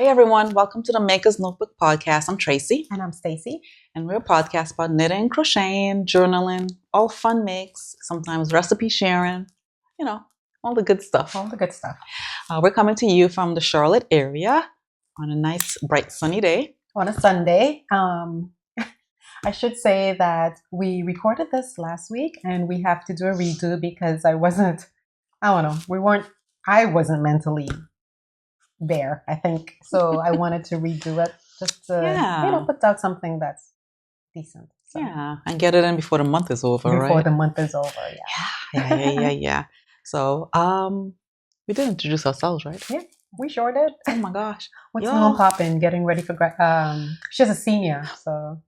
Hi, everyone. Welcome to the Maker's Notebook podcast. I'm Tracy. And I'm Stacy. And we're a podcast about knitting, crocheting, journaling, all fun makes, sometimes recipe sharing, all the good stuff. All the good stuff. We're coming to you from the Charlotte area on a nice, bright, sunny day. On a Sunday. I should say that we recorded this last week and we have to do a redo because I wasn't mentally there, I think. So I wanted to redo it just to, put out something that's decent. So. Yeah, and get it in before the month is over, right? Before the month is over, Yeah. So, we did introduce ourselves, right? Yeah, we sure did. Oh my gosh. What's on poppin'? Getting ready for she's a senior, so.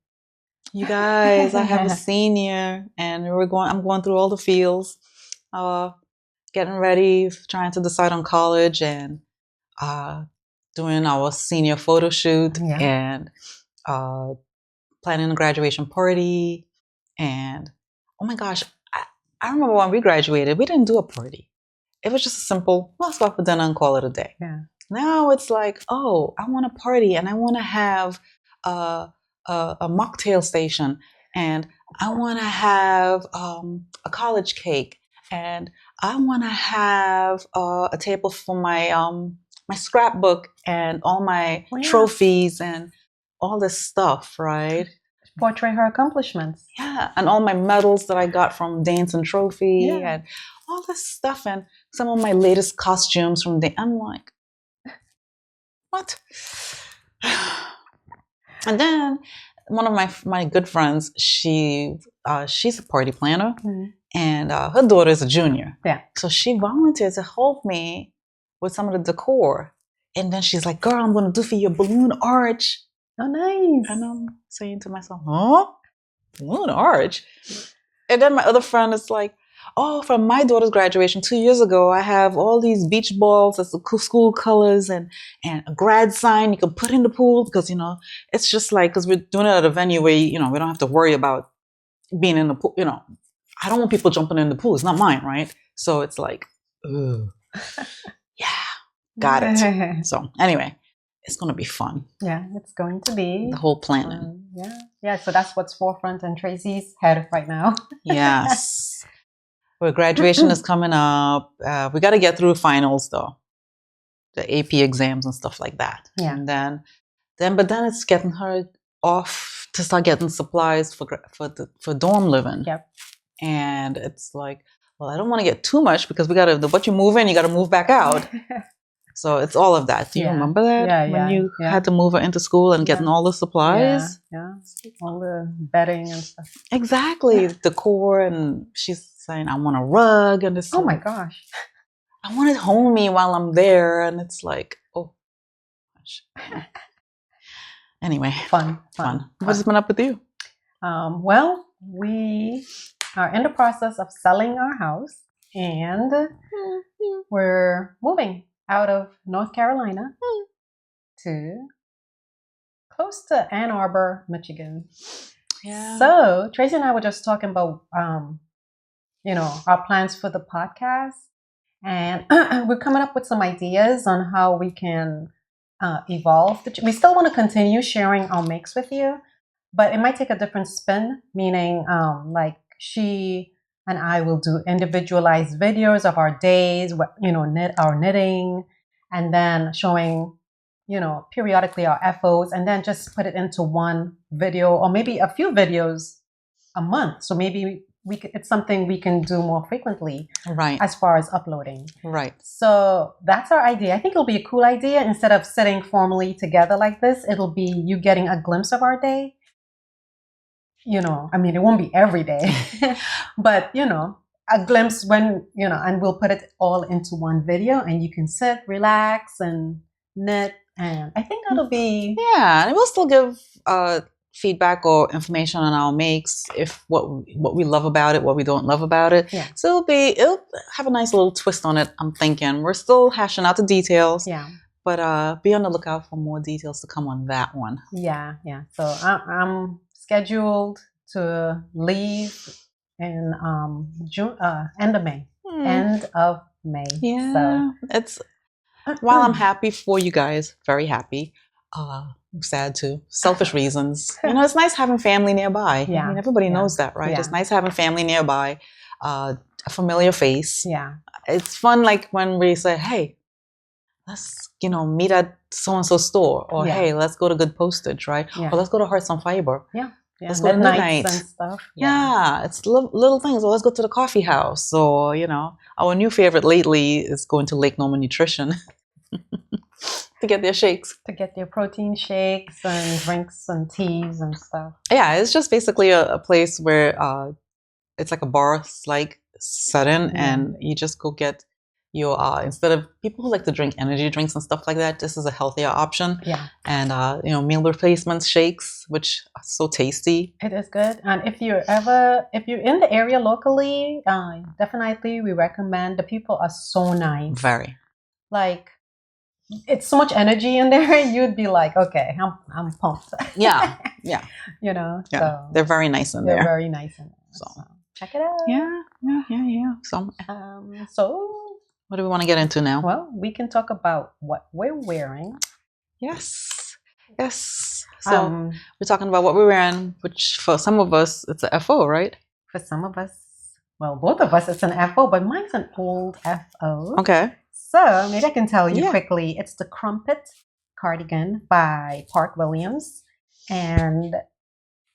You guys, I have a senior, and I'm going through all the fields, getting ready, trying to decide on college, and doing our senior photo shoot, and planning a graduation party. And oh my gosh, I remember when we graduated, we didn't do a party. It was just a simple, let's go out for dinner and call it a day. Yeah. Now it's like, oh, I want a party, and I want to have a mocktail station, and I want to have a college cake, and I want to have a table for my my scrapbook and all my trophies and all this stuff, right? Portray her accomplishments. Yeah, and all my medals that I got from Dance and Trophy and all this stuff, and some of my latest costumes from I'm like, what? And then one of my good friends, she's a party planner, and her daughter is a junior. Yeah. So she volunteered to help me with some of the decor. And then she's like, girl, I'm going to do for you a balloon arch. Oh, nice. And I'm saying to myself, huh? Balloon arch? And then my other friend is like, oh, from my daughter's graduation 2 years ago, I have all these beach balls as the school colors and a grad sign you can put in the pool because, it's just like, because we're doing it at a venue where, we don't have to worry about being in the pool, I don't want people jumping in the pool. It's not mine, right? So it's like, ugh. Yeah, got it. So anyway, it's going to be fun. Yeah, it's going to be. The whole planning. Yeah, so that's what's forefront in Tracy's head right now. Yes. Well, graduation is coming up. We got to get through finals though, the AP exams and stuff like that. Yeah. And then it's getting her off to start getting supplies for dorm living. Yep. And it's like, well, I don't want to get too much because what you move in, you got to move back out. So it's all of that. Do you remember that? Yeah, when you had to move her into school and getting all the supplies? Yeah. All the bedding and stuff. Exactly. Decor, and she's saying, I want a rug, and it's oh my gosh. I want it homey while I'm there, and it's like, oh gosh. Anyway. Fun. What's been up with you? Well, we are in the process of selling our house, and we're moving out of North Carolina to close to Ann Arbor, Michigan. Yeah. So Tracy and I were just talking about, our plans for the podcast, and we're coming up with some ideas on how we can evolve. We still want to continue sharing our makes with you, but it might take a different spin, meaning like she and I will do individualized videos of our days, our knitting, and then showing, periodically our FOs, and then just put it into one video or maybe a few videos a month. So maybe it's something we can do more frequently, right? As far as uploading, right? So that's our idea. I think it'll be a cool idea. Instead of sitting formally together like this, it'll be you getting a glimpse of our day. It won't be every day, but, a glimpse when, and we'll put it all into one video and you can sit, relax and knit. And I think that'll be. Yeah. And we'll still give feedback or information on our makes, if what we love about it, what we don't love about it. Yeah. So it'll have a nice little twist on it. I'm thinking we're still hashing out the details. Yeah. But be on the lookout for more details to come on that one. Yeah. So I'm scheduled to leave in June, end of May. Yeah. So it's while I'm happy for you guys, very happy, I'm sad too. Selfish reasons. You know, it's nice having family nearby. Yeah. I mean, everybody Yeah. knows that, right? Yeah. It's nice having family nearby, a familiar face. Yeah. It's fun, like when we say, hey, let's, meet at so-and-so store, or Yeah. hey, let's go to Good Postage, right? Yeah. Or let's go to Hearts on Fiber. Yeah. Yeah. Let's go to Midnights Midnight. and stuff. Yeah, it's little things. Or let's go to the coffee house. Or, our new favorite lately is going to Lake Norman Nutrition to get their shakes. To get their protein shakes and drinks and teas and stuff. Yeah, it's just basically a place where it's like a bar-like setting, and you just go get your, instead of people who like to drink energy drinks and stuff like that, this is a healthier option. Yeah. And, meal replacements, shakes, which are so tasty. It is good. And if you're in the area locally, definitely we recommend. The people are so nice. Very. Like, it's so much energy in there. You'd be like, okay, I'm pumped. Yeah. Yeah. Yeah. So they're very nice in there. They're very nice in there. So check it out. Yeah. So what do we want to get into now? Well, we can talk about what we're wearing. Yes. So we're talking about what we're wearing, which for some of us, it's a FO, right? For some of us, well, both of us, it's an FO, but mine's an old FO. Okay. So maybe I can tell you quickly. It's the Crumpet cardigan by Park Williams. And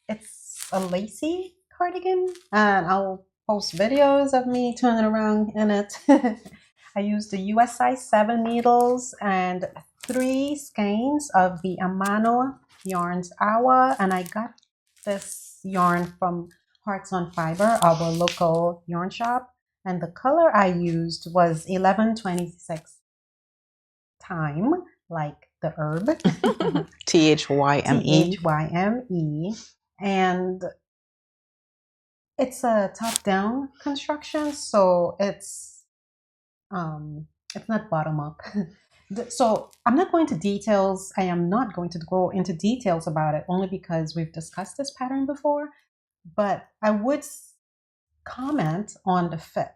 it's a lacy cardigan. And I'll post videos of me turning around in it. I used the US size 7 needles and 3 skeins of the Amano Yarns Hour. And I got this yarn from Hearts on Fiber, our local yarn shop. And the color I used was 1126 thyme, like the herb. THYME. THYME. And it's a top-down construction, so it's not bottom-up. So I'm not going to details. I am not going to go into details about it, only because we've discussed this pattern before. But I would comment on the fit.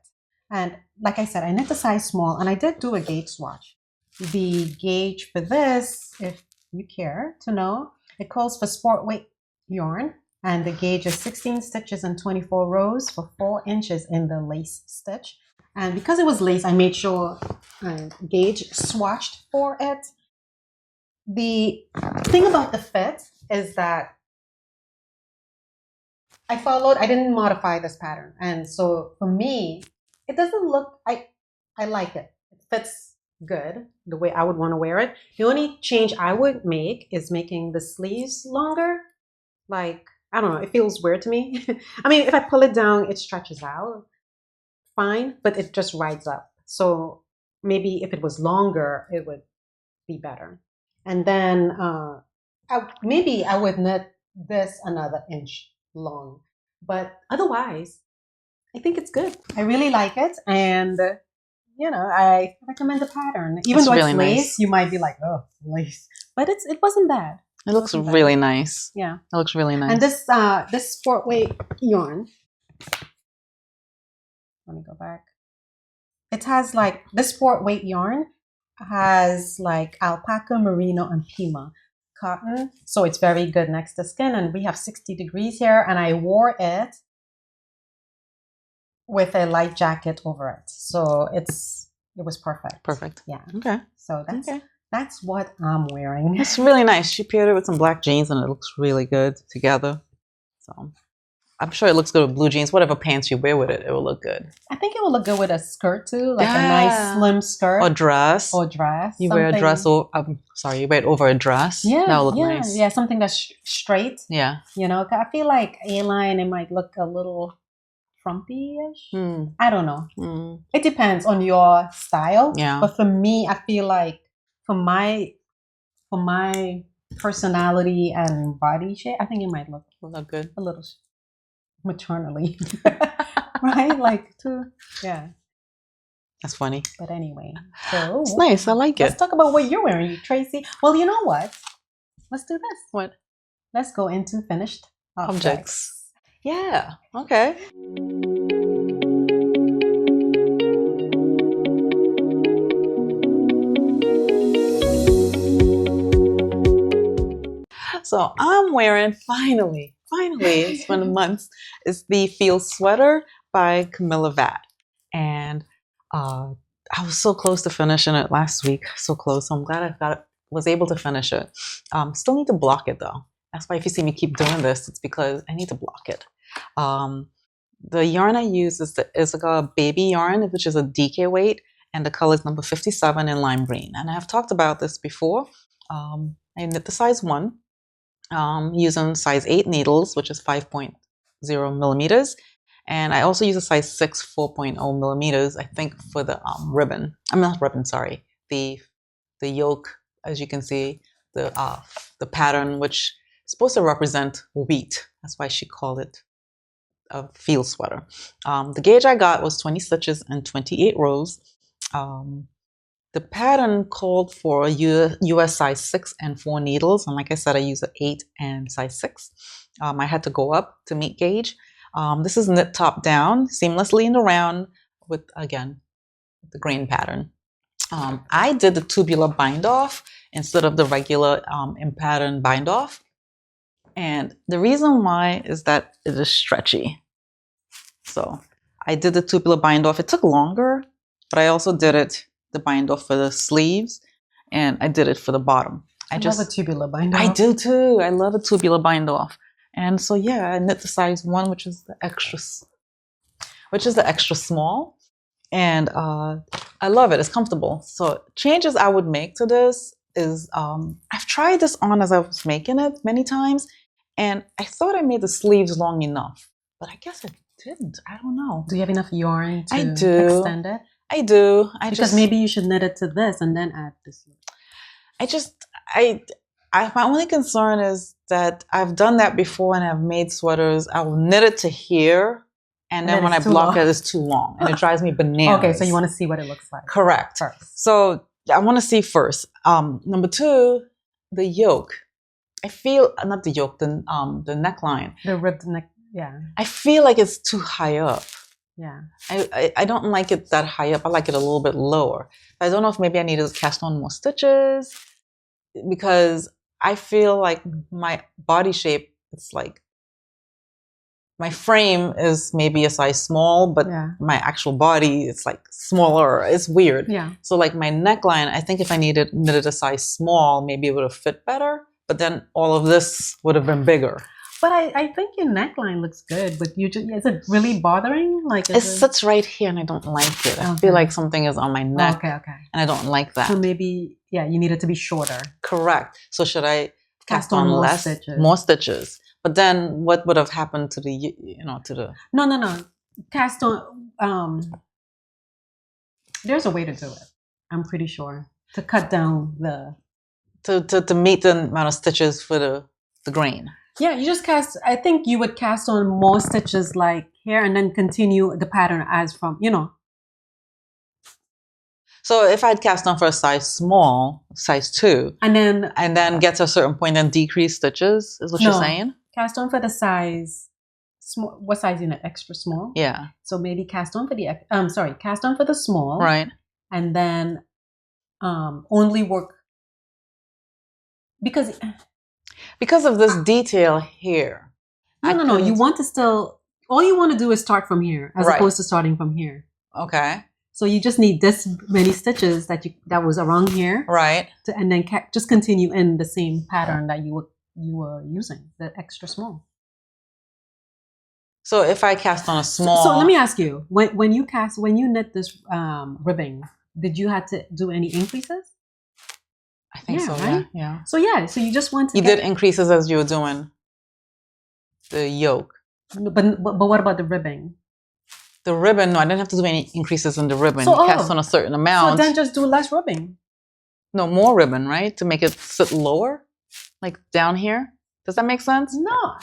And like I said, I knit the size small, and I did do a gauge swatch. The gauge for this, if you care to know, it calls for sport weight yarn, and the gauge is 16 stitches and 24 rows for 4 inches in the lace stitch. And because it was lace, I made sure I gauge swatched for it. The thing about the fit is that I didn't modify this pattern. And so for me, it doesn't look, I like it. It fits good the way I would want to wear it. The only change I would make is making the sleeves longer. Like, I don't know, it feels weird to me. I mean, if I pull it down, it stretches out fine, but it just rides up. So maybe if it was longer, it would be better. And then maybe I would knit this another inch long. But otherwise, I think it's good. I really like it. And, I recommend the pattern. Even though it's lace, nice. You might be like, oh, lace. But it wasn't bad. It looks really nice. Yeah. It looks really nice. And this sport weight yarn, let me go back. It has this sport weight yarn has alpaca, merino, and pima cotton. So it's very good next to skin. And we have 60 degrees here. And I wore it with a light jacket over it. So it was perfect. Perfect. Yeah. Okay. So that's what I'm wearing. It's really nice. She paired it with some black jeans and it looks really good together. So I'm sure it looks good with blue jeans. Whatever pants you wear with it, it will look good. I think it will look good with a skirt too, like a nice slim skirt. Or dress. You wear a dress over, you wear it over a dress. Yeah. That will look nice. Yeah, something that's straight. Yeah. I feel like A-line, it might look a little frumpy-ish. I don't know. It depends on your style. Yeah. But for me, I feel like for my personality and body shape, I think it might look good. A little maternally. Right? Yeah. That's funny. But anyway. So it's nice. I like it. Let's talk about what you're wearing, Tracy. Well, you know what? Let's do this. What? Let's go into finished objects. Yeah. Okay. So I'm wearing, finally, it's been months, it's the Feel Sweater by Camilla Vat. And I was so close to finishing it last week. So close. So I'm glad was able to finish it. Still need to block it though. That's why if you see me keep doing this, it's because I need to block it. The yarn I use is like a baby yarn, which is a DK weight, and the color is number 57 in lime green. And I have talked about this before. I knit the size 1 using size 8 needles, which is 5.0 millimeters. And I also use a size 6, 4.0 millimeters, I think, for the ribbon. I'm not ribbon, sorry. The yoke, as you can see, the pattern, which is supposed to represent wheat. That's why she called it a field sweater. The gauge I got was 20 stitches and 28 rows. The pattern called for US size 6 and 4 needles. And like I said, I use an 8 and size 6. I had to go up to meet gauge. This is knit top down, seamlessly in the round with, again, the grain pattern. I did the tubular bind off instead of the regular in pattern bind off. And the reason why is that it is stretchy. So I did the tubular bind off. It took longer, but I also did the bind off for the sleeves, and I did it for the bottom. I love a tubular bind off. I do too. I love a tubular bind off. And so yeah, I knit the size 1, which is the extra small. And I love it. It's comfortable. So changes I would make to this is I've tried this on as I was making it many times, and I thought I made the sleeves long enough, but I guess I didn't. I don't know. Do you have enough yarn to extend it? I do. Because maybe you should knit it to this and then add this. My only concern is that I've done that before and I've made sweaters. I will knit it to here, and then when I block it, it's too long, and it drives me bananas. Okay, so you want to see what it looks like. Correct. First. So I want to see first. Number 2, the yoke. I feel, not the yoke, the neckline. The ribbed neck, yeah. I feel like it's too high up. Yeah. I don't like it that high up. I like it a little bit lower. I don't know if maybe I need to cast on more stitches, because I feel like my body shape, it's like my frame is maybe a size small, but my actual body, it's like smaller. It's weird. Yeah. So like my neckline, I think if I knitted a size small, maybe it would have fit better. But then all of this would have been bigger. But I think your neckline looks good. But is it really bothering? Like it sits right here, and I don't like it. I feel like something is on my neck. Okay. And I don't like that. So maybe you need it to be shorter. Correct. So should I cast on more stitches? But then what would have happened to the No. Cast on. There's a way to do it. I'm pretty sure, to cut down the to meet the amount of stitches for the grain. Yeah, you just cast. I think you would cast on more stitches like here, and then continue the pattern as from. So if I'd cast on for a size small, size 2, and then get to a certain point and decrease stitches, is what you're saying? Cast on for the size small. What size in it? Extra small. Yeah. So maybe cast on for cast on for the small. Right. And then only work because of this detail here. No. You want to still. All you want to do is start from here, as opposed to starting from here. Okay. So you just need this many stitches that was around here, right? And then just continue in the same pattern that you were using, the extra small. So if I cast on a small, so let me ask you: when you knit this ribbing, did you have to do any increases? I think so. Right? Yeah. So you just want to. You did increases as you were doing the yoke. But what about the ribbing? The ribbon, no, I didn't have to do any increases in the ribbon. So, cast on a certain amount. So then just do less ribbing. No, more ribbon, right? To make it sit lower, like down here. Does that make sense? No.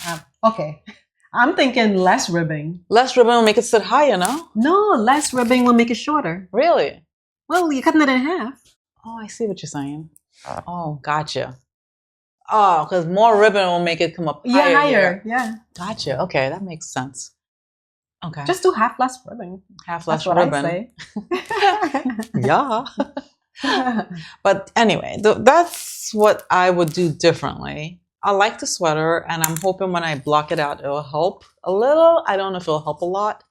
Okay. I'm thinking less ribbing. Less ribbon will make it sit higher, no? No, less ribbing will make it shorter. Really? Well, you're cutting it in half. Oh, I see what you're saying. Oh, gotcha. Oh, because more ribbon will make it come up higher. Yeah, higher. Here. Yeah. Gotcha. Okay, that makes sense. Okay. Just do half less ribbing. Half less ribbon. Yeah. But anyway, that's what I would do differently. I like the sweater, and I'm hoping when I block it out, it will help a little. I don't know if it'll help a lot,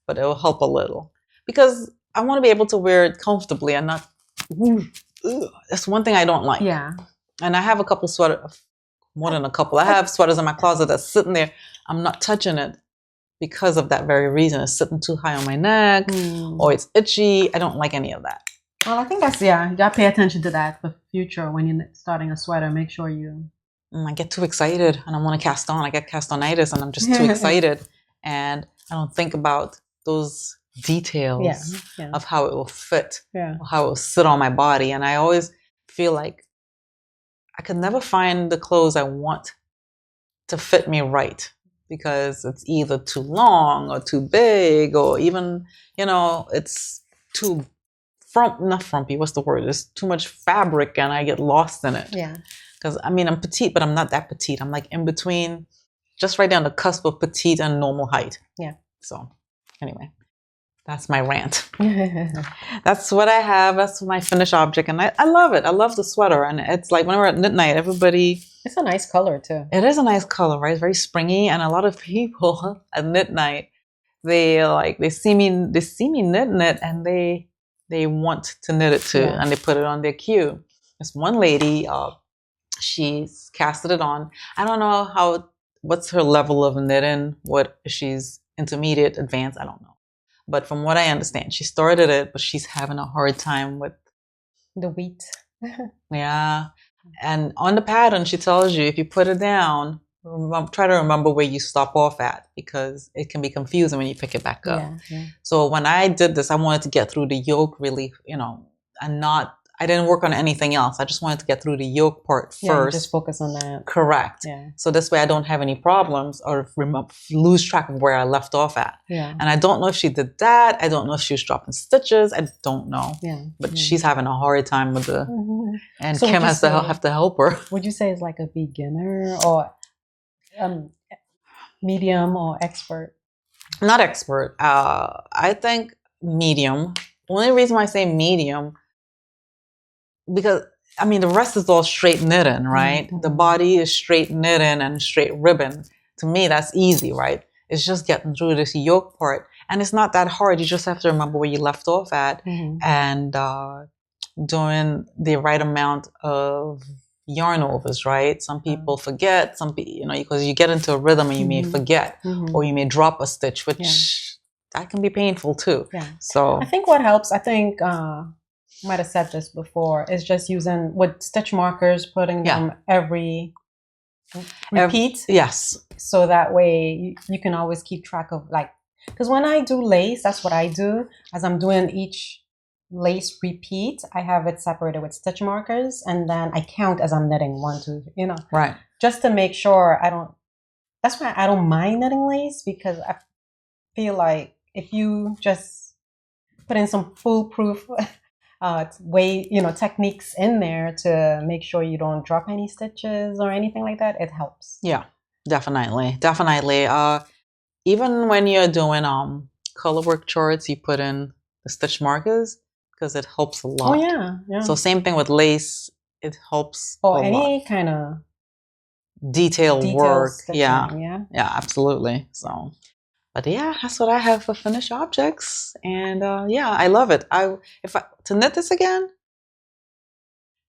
but it will help a little because I want to be able to wear it comfortably and not. That's one thing I don't like. Yeah. And I have a couple sweaters, more than a couple. I have sweaters in my closet that's sitting there. I'm not touching it because of that very reason. It's sitting too high on my neck, or it's itchy. I don't like any of that. Well, I think that's, yeah, you got to pay attention to that for future when you're starting a sweater. Make sure you... I get too excited and I want to cast on. I get castonitis and I'm just too excited. And I don't think about those details of how it will fit, or how it will sit on my body. And I always feel like I could never find the clothes I want to fit me right because it's either too long or too big, or even, it's too not frumpy. What's the word? There's too much fabric and I get lost in it. Yeah. Because I'm petite, but I'm not that petite. I'm like in between, just right down the cusp of petite and normal height. Yeah. So anyway, that's my rant. That's what I have. That's my finished object. And I love it. I love the sweater. And it's like when we're at midnight, everybody... It's a nice color too. It is a nice color, right? It's very springy. And a lot of people at midnight, they see me knitting it and they want to knit it too. And they put it on their queue. This one lady, she's casted it on. I don't know what's her level of knitting, what she's intermediate, advanced, I don't know. But from what I understand, she started it, but she's having a hard time with the wheat. Yeah. And on the pattern, she tells you if you put it down, try to remember where you stop off at because it can be confusing when you pick it back up. Yeah. So when I did this, I wanted to get through the yoke really, and I didn't work on anything else. I just wanted to get through the yoke part first. Just focus on that. Correct. Yeah. So this way I don't have any problems or lose track of where I left off at. Yeah. And I don't know if she did that. I don't know if she was dropping stitches. I don't know. Yeah. But she's having a hard time with the... And so Kim has to have to help her. Would you say it's like a beginner or medium or expert? Not expert. I think medium. Only reason why I say medium, because the rest is all straight knitting, right? Mm-hmm. The body is straight knitting and straight ribbon. To me, that's easy, right? It's just getting through this yoke part. And it's not that hard. You just have to remember where you left off at and doing the right amount of yarn overs, right? Some people forget, some people, because you get into a rhythm and you may forget or you may drop a stitch, which that can be painful too. Yeah. So I think what helps, might have said this before, is just using with stitch markers, putting them every repeat. Yes. So that way you can always keep track of because when I do lace, that's what I do. As I'm doing each lace repeat, I have it separated with stitch markers and then I count as I'm knitting 1, 2, Right. Just to make sure that's why I don't mind knitting lace because I feel like if you just put in some foolproof techniques in there to make sure you don't drop any stitches or anything like that, it helps. Yeah, definitely. Even when you're doing color work charts, you put in the stitch markers because it helps a lot. Oh yeah. So same thing with lace, it helps a lot. Any kind of detail work. Stitching, yeah, absolutely. So. But yeah, that's what I have for finished objects, and I love it. To knit this again,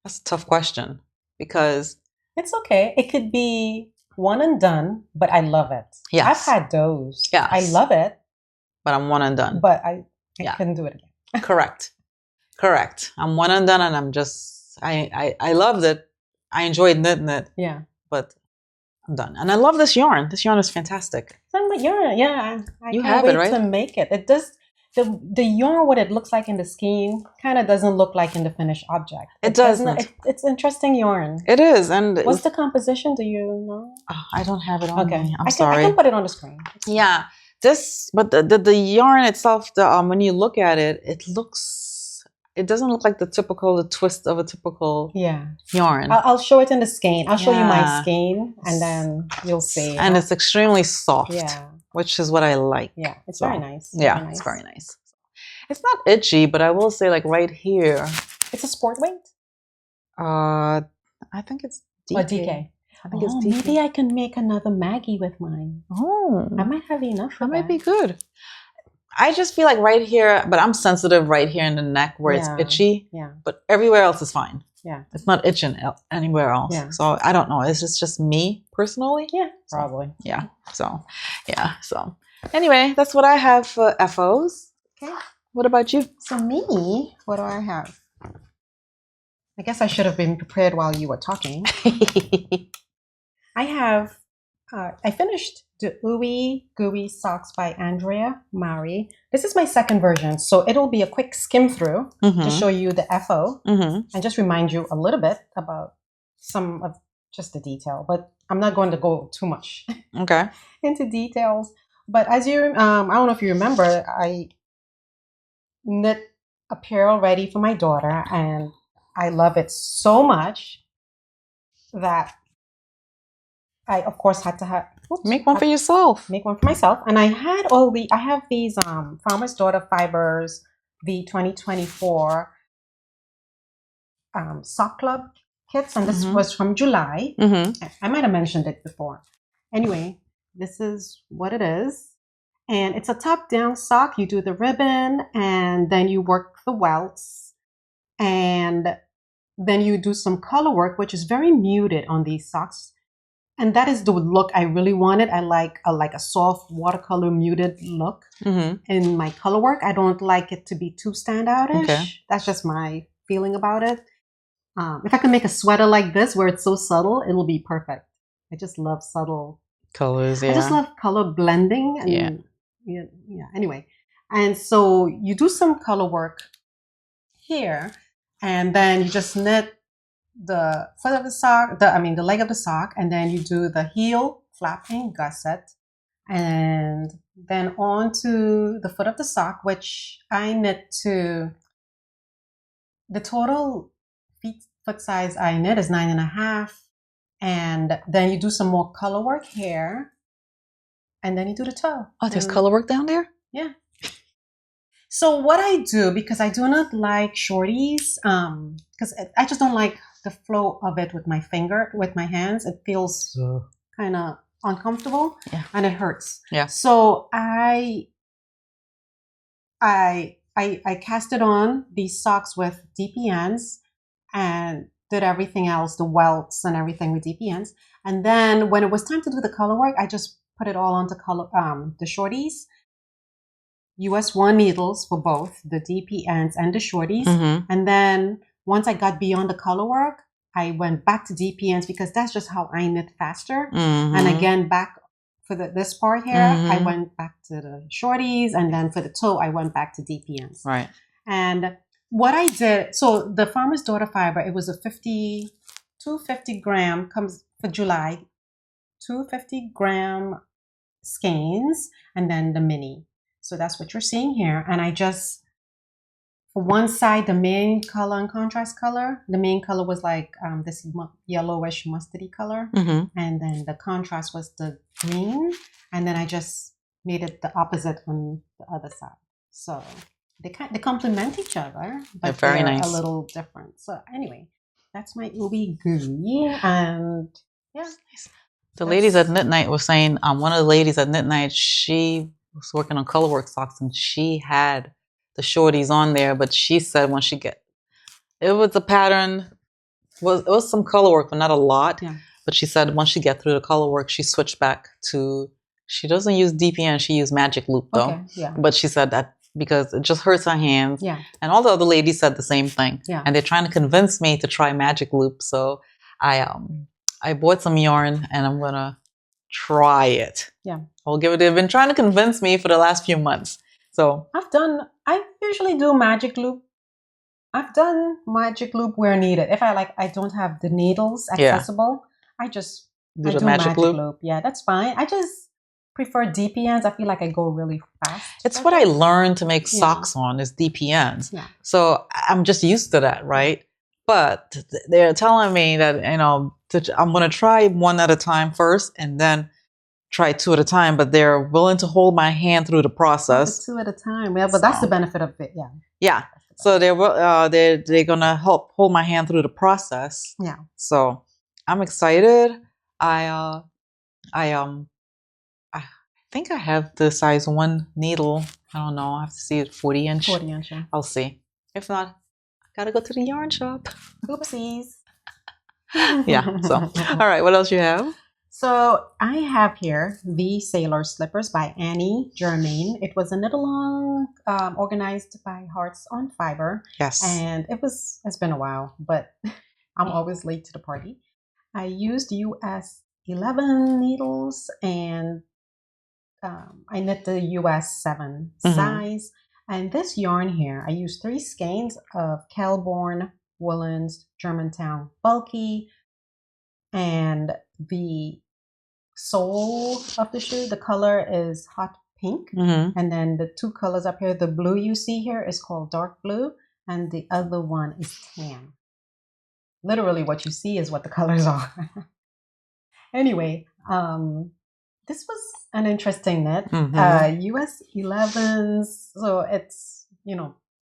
that's a tough question because it's okay. It could be one and done, but I love it. Yes, I've had those. Yes, I love it, but I'm one and done. But I couldn't do it again. Correct. I'm one and done, and I'm just I loved it. I enjoyed knitting it. Yeah, but I'm done, and I love this yarn. This yarn is fantastic. Yarn, yeah. I you can't have wait it, right? to make it. It does. The yarn, what it looks like in the skein, kind of doesn't look like in the finished object. It doesn't. It's interesting yarn. It is, and what's the composition? Do you know? I don't have it on me. I'm sorry. I can put it on the screen. Yeah, but the yarn itself, when you look at it, it doesn't look like the twist of a typical yarn. I'll show it in the skein. I'll show you my skein, and then you'll see. And it's extremely soft. Yeah. Which is what I like. Yeah, it's very nice. Yeah, it's very nice. It's not itchy, but I will say right here. It's a sport weight? I think it's DK. Oh, DK. I think it's deep. Maybe I can make another Maggie with mine. Oh, I might have enough for that might be good. I just feel like right here, but I'm sensitive right here in the neck where it's itchy. Yeah. But everywhere else is fine. Yeah. It's not itching anywhere else. Yeah. So I don't know. It's just me personally. Yeah, probably. Yeah. So, yeah. So anyway, that's what I have for FOs. Okay. What about you? So me, what do I have? I guess I should have been prepared while you were talking. I have, I finished the Ooey Gooey Socks by Andrea Mari. This is my second version, so it'll be a quick skim through to show you the FO and just remind you a little bit about some of just the detail. But I'm not going to go too much into details. But as you, I don't know if you remember, I knit apparel ready for my daughter, and I love it so much that I, of course, had to make one for yourself. Make one for myself. And I have these Farmer's Daughter Fibers, the 2024 Sock Club kits. And this was from July. I might have mentioned it before. Anyway, this is what it is. And it's a top-down sock. You do the ribbon, and then you work the welts. And then you do some color work, which is very muted on these socks. And that is the look I really wanted. I like a soft watercolor muted look in my color work. I don't like it to be too standout-ish. Okay. That's just my feeling about it. If I can make a sweater like this where it's so subtle, it'll be perfect. I just love subtle colors. Yeah. I just love color blending. And yeah. Anyway, and so you do some color work here, and then you just knit the foot of the sock, the leg of the sock, and then you do the heel flapping gusset, and then on to the foot of the sock, which I knit to the total foot size I knit is 9.5, and then you do some more color work here, and then you do the toe. Oh, there's color work down there? Yeah. So what I do, because I do not like shorties, because I just don't like the flow of it with my hands. It feels kind of uncomfortable and it hurts. Yeah. So I casted on these socks with DPNs and did everything else, the welts and everything with DPNs. And then when it was time to do the color work, I just put it all onto the shorties. US 1 needles for both the DPNs and the shorties. And then once I got beyond the color work, I went back to DPNs because that's just how I knit faster. And again, back for this part here, I went back to the shorties. And then for the toe, I went back to DPNs. Right. And what I did, so the Farmer's Daughter fiber, it was a 250 gram, comes for July, 250 gram skeins, and then the mini. So that's what you're seeing here. And I just, for one side, the main color and contrast color, the main color was like this yellowish mustardy color. And then the contrast was the green. And then I just made it the opposite on the other side. So they complement each other, but they're very nice. A little different. So anyway, that's my Ooey Gooey. And yeah. The ladies at Knit Night were saying, one of the ladies at Knit Night, she was working on colorwork socks and she had the shorties on there, but she said when it was a pattern, it was some colorwork, but not a lot. Yeah. But she said once she get through the colorwork, she switched back to, she doesn't use DPN, she used Magic Loop though. Okay, yeah. But she said that because it just hurts her hands. Yeah. And all the other ladies said the same thing. Yeah. And they're trying to convince me to try Magic Loop. So I bought some yarn and I'm gonna try it. Yeah. I'll give it. They've been trying to convince me for the last few months. So I usually do Magic Loop. I've done Magic Loop where needed. If I don't have the needles accessible, I just do Magic Loop. Yeah, that's fine. I just prefer DPNs. I feel like I go really fast. It's what I learned to make socks on is DPNs. Yeah. So I'm just used to that, right? But they're telling me that, I'm going to try one at a time first and then try two at a time, but they're willing to hold my hand through the process. Two at a time. Yeah, but that's the benefit of it. Yeah. Yeah. So they're going to help hold my hand through the process. Yeah. So I'm excited. I I think I have the size 1 needle. I don't know. I have to see it 40 inch. 40 inch. Yeah. I'll see. If not, I gotta go to the yarn shop. Oopsies. Yeah. So, all right. What else you have? So I have here the Sailor Slippers by Annie Germain. It was a knit along organized by Hearts on Fiber. Yes. And it's been a while, but I'm always late to the party. I used US 11 needles and I knit the US 7 size. And this yarn here, I used 3 skeins of Kelborn Woolens Germantown Bulky, and the sole of the shoe, the color is hot pink. And then the 2 colors up here, the blue you see here is called dark blue, and the other one is tan. Literally what you see is what the colors are. Anyway, this was an interesting knit. US 11s, so it's,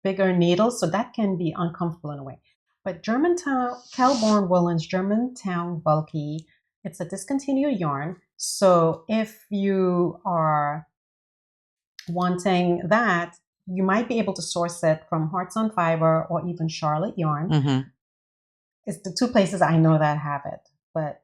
bigger needles, so that can be uncomfortable in a way. But Germantown, Kelborn Woolens Germantown Bulky, it's a discontinued yarn. So if you are wanting that, you might be able to source it from Hearts on Fiber or even Charlotte Yarn. It's the 2 places I know that have it, but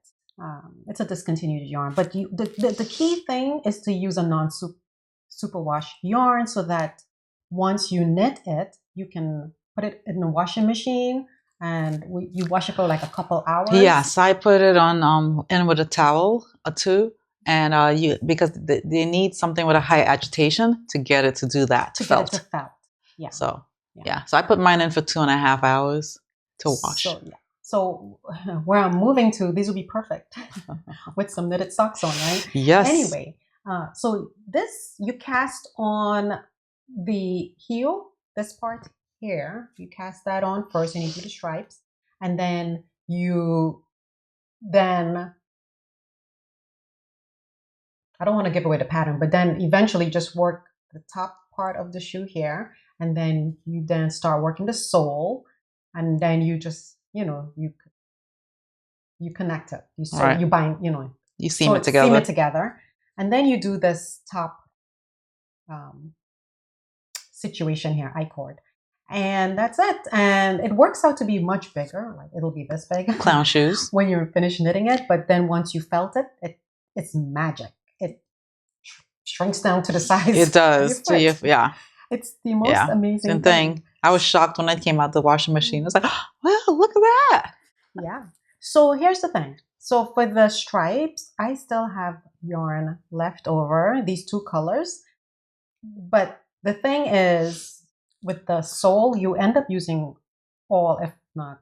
it's a discontinued yarn. But the key thing is to use a non-superwash yarn so that once you knit it, you can put it in the washing machine and you wash it for like a couple hours. Yes, I put it on in with a towel or 2, and because they need something with a high agitation to get it to do that. To felt. Get it to felt. Yeah. So so I put mine in for 2.5 hours to wash. So where I'm moving to, these will be perfect with some knitted socks on, right? Yes. Anyway, so this you cast on the heel, this part here. You cast that on first, and you do the stripes, and then I don't want to give away the pattern, but then eventually just work the top part of the shoe here, and then you start working the sole, and then you just you connect it. You bind, you seam it together. Seam it together, and then you do this top situation here, I-cord, and that's it. And it works out to be much bigger. Like it'll be this big. Clown shoes. When you're finished knitting it, but then once you felt it, it's magic. It shrinks down to the size. It does. It's the most amazing thing. I was shocked when it came out the washing machine. I was like, wow, look at that. Yeah. So here's the thing. So for the stripes, I still have yarn left over, these 2 colors. But the thing is, with the sole, you end up using all, if not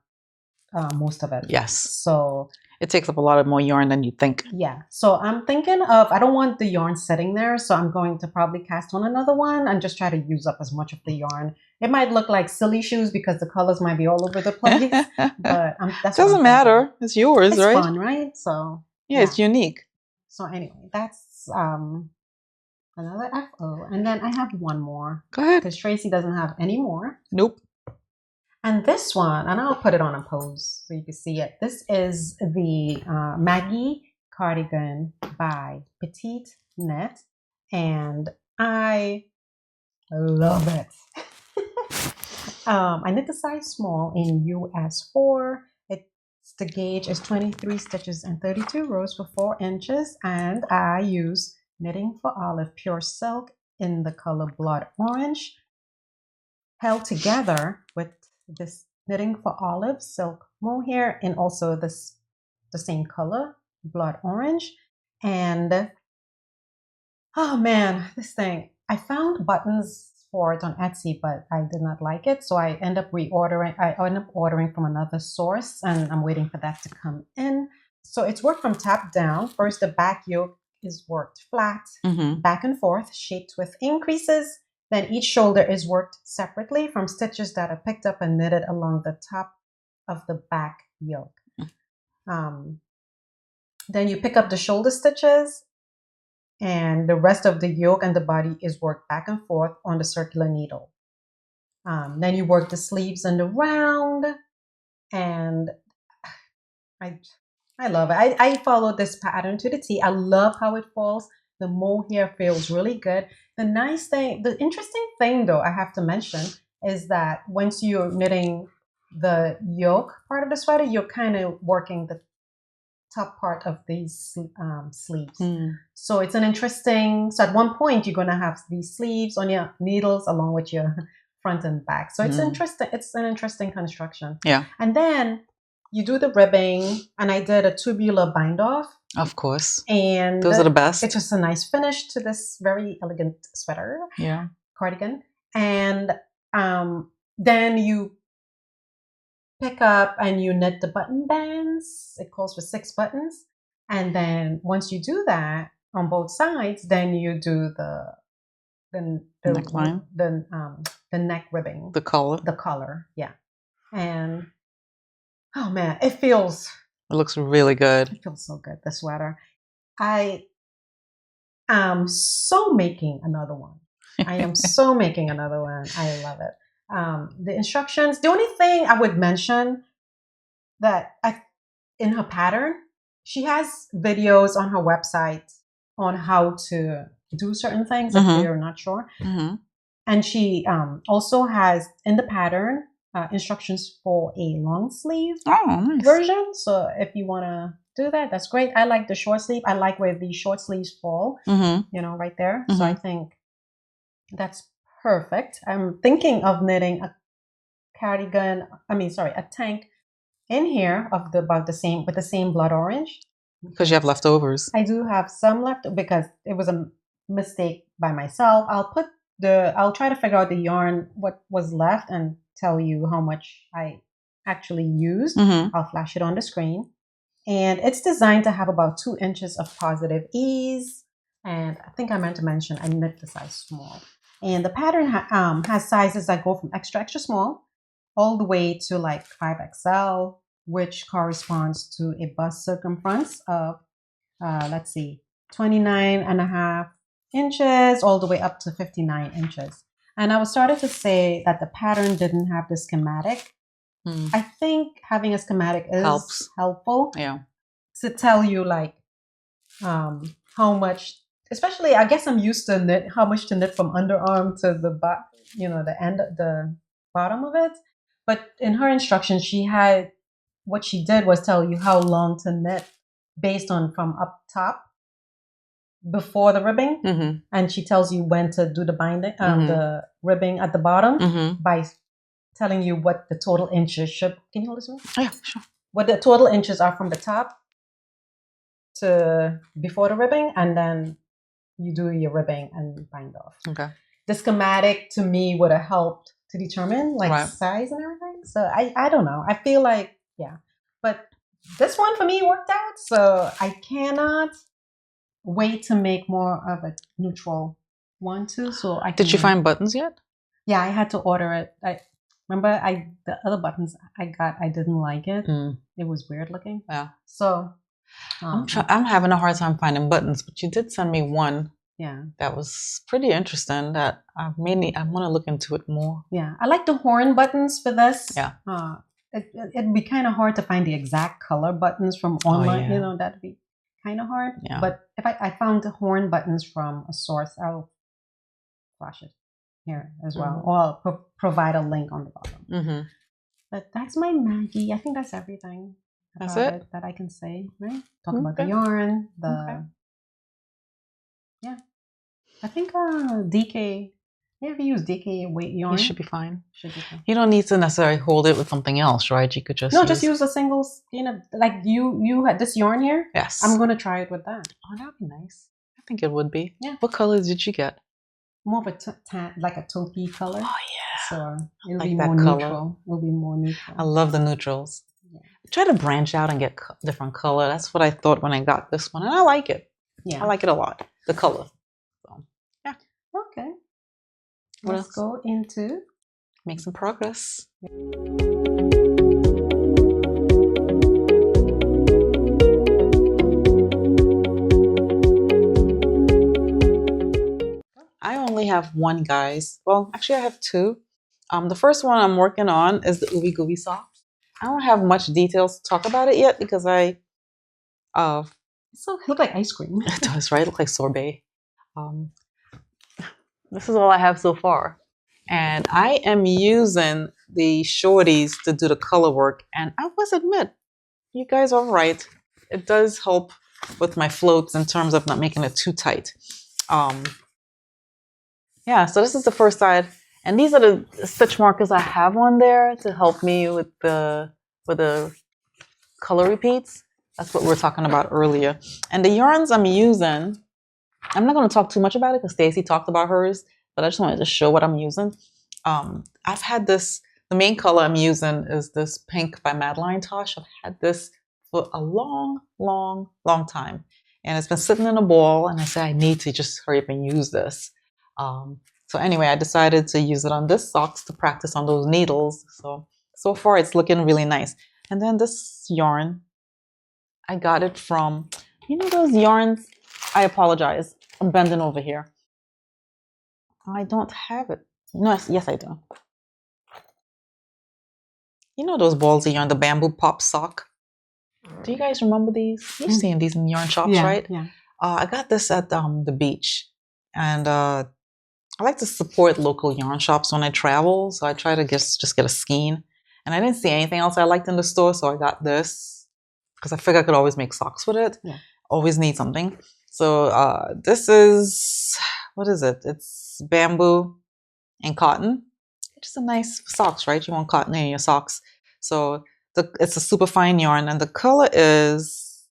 most of it. Yes. So it takes up a lot more yarn than you think. Yeah. So I'm thinking of, I don't want the yarn sitting there, so I'm going to probably cast on another one and just try to use up as much of the yarn. It might look like silly shoes because the colors might be all over the place, but that doesn't matter. It's yours, right? It's fun, right? So yeah, it's unique. So anyway, that's another FO, and then I have one more. Go ahead. Because Tracy doesn't have any more. Nope. And this one, and I'll put it on a pose so you can see it. This is the Maggie cardigan by Petite Knit, and I love it. I knit the size small in US 4. The gauge is 23 stitches and 32 rows for 4 inches, and I use Knitting for Olive pure silk in the color blood orange, held together with this Knitting for Olive silk mohair and also the same color, blood orange. And oh man, this thing, I found buttons for it on Etsy, but I did not like it, so I end up ordering from another source, and I'm waiting for that to come in. So it's worked from top down. First, the back yoke is worked flat, back and forth, shaped with increases. Then each shoulder is worked separately from stitches that are picked up and knitted along the top of the back yoke. Then you pick up the shoulder stitches, and the rest of the yoke and the body is worked back and forth on the circular needle. Then you work the sleeves and the round, and I love it. I follow this pattern to the T. I love how it falls. The mohair feels really good. The nice thing, the interesting thing though, I have to mention is that once you're knitting the yoke part of the sweater, you're kind of working the top part of these sleeves. So it's an interesting, so at one point you're going to have these sleeves on your needles along with your front and back. So it's interesting. It's an interesting construction. Yeah. And then you do the ribbing, and I did a tubular bind off. Of course. And those are the best. It's just a nice finish to this very elegant sweater. Yeah. Cardigan. And then you pick up and you knit the button bands. It calls for 6 buttons. And then once you do that on both sides, then you do the neckline, the neck ribbing, the collar, yeah. And oh man, it looks really good. It feels so good. The sweater. I am so making another one. I am so making another one. I love it. The instructions, the only thing I would mention that in her pattern, she has videos on her website on how to do certain things if you're not sure. And she also has in the pattern instructions for a long sleeve version. So if you want to do that, that's great. I like the short sleeve. I like where the short sleeves fall, right there. So I think that's perfect. I'm thinking of knitting a cardigan. A tank in here of about the same with the same blood orange. Because you have leftovers. I do have some left because it was a mistake by myself. I'll try to figure out the yarn, what was left, and tell you how much I actually used. I'll flash it on the screen. And it's designed to have about 2 inches of positive ease. And I think I meant to mention I knit the size small. And the pattern has sizes that go from extra, extra small all the way to like 5XL, which corresponds to a bust circumference of, 29.5 inches all the way up to 59 inches. And I was starting to say that the pattern didn't have the schematic. I think having a schematic is helpful. Yeah. To tell you like how much, especially I guess I'm used to knit how much to knit from underarm to the the end, the bottom of it. But in her instructions, what she did was tell you how long to knit based on from up top before the ribbing, and she tells you when to do the binding, the ribbing at the bottom by telling you what the total inches should. Can you hold this one? Yeah, sure. What the total inches are from the top to before the ribbing, and then you do your ribbing and bind off. Okay. The schematic to me would have helped to determine size and everything. So I don't know. I feel like, yeah. But this one for me worked out. So I cannot wait to make more of a neutral one too. So Did you find buttons yet? Yeah, I had to order it. Remember the other buttons I got, I didn't like it. It was weird looking. Yeah. So I'm having a hard time finding buttons, but you did send me one. Yeah, that was pretty interesting. That I want to look into it more. Yeah, I like the horn buttons for this. Yeah, it'd be kind of hard to find the exact color buttons from online. Oh, yeah. That'd be kind of hard. Yeah. But if I found the horn buttons from a source, I'll flash it here as well, or I'll provide a link on the bottom. But that's my Maggie. I think that's everything. That's it that I can say. Right? Talk about the yarn. Yeah, I think DK. Yeah, if you use DK weight yarn, you should be fine. You don't need to necessarily hold it with something else, right? You could just just use a single. Like you had this yarn here. Yes, I'm gonna try it with that. Oh, that'd be nice. I think it would be. Yeah. What colors did you get? More of a like a taupey color. Oh yeah. So it'll like be that more color. Neutral. It'll be more neutral. I love the neutrals. Yeah. Try to branch out and get different color. That's what I thought when I got this one, and I like it. Yeah, I like it a lot. The color. So yeah. Okay. Let's go into make some progress. I only have one, guys. Well, actually, I have two. The first one I'm working on is the Ooby Gooby Sock. I don't have much details to talk about it yet because I Uh, So it look like ice cream. it does, right? It looks like sorbet. This is all I have so far. And I am using the shorties to do the color work. And I must admit, you guys are right. It does help with my floats in terms of not making it too tight. Yeah, so this is the first side. And these are the stitch markers I have on there to help me with the color repeats. That's what we were talking about earlier. And the yarns I'm using, I'm not going to talk too much about it because Stacy talked about hers, but I just wanted to show what I'm using. I've had this, the main color I'm using is this pink by Madeline Tosh. I've had this for a long, long, long time. And it's been sitting in a ball, and I said, I need to just hurry up and use this. So anyway, I decided to use it on this socks to practice on those needles. So far it's looking really nice. And then this yarn, I got it from, you know those yarns? I apologize. I'm bending over here. I don't have it. No, yes, I do. You know those balls of yarn, the bamboo pop sock? Do you guys remember these? You've seen these in yarn shops, right? Yeah. I got this at the beach. And I like to support local yarn shops when I travel. So I try to just get a skein. And I didn't see anything else I liked in the store, so I got this. Because I figured I could always make socks with it. Yeah. Always need something. So this is, what is it? It's bamboo and cotton. Just a nice socks, right? You want cotton in your socks. So it's a super fine yarn, and the color is,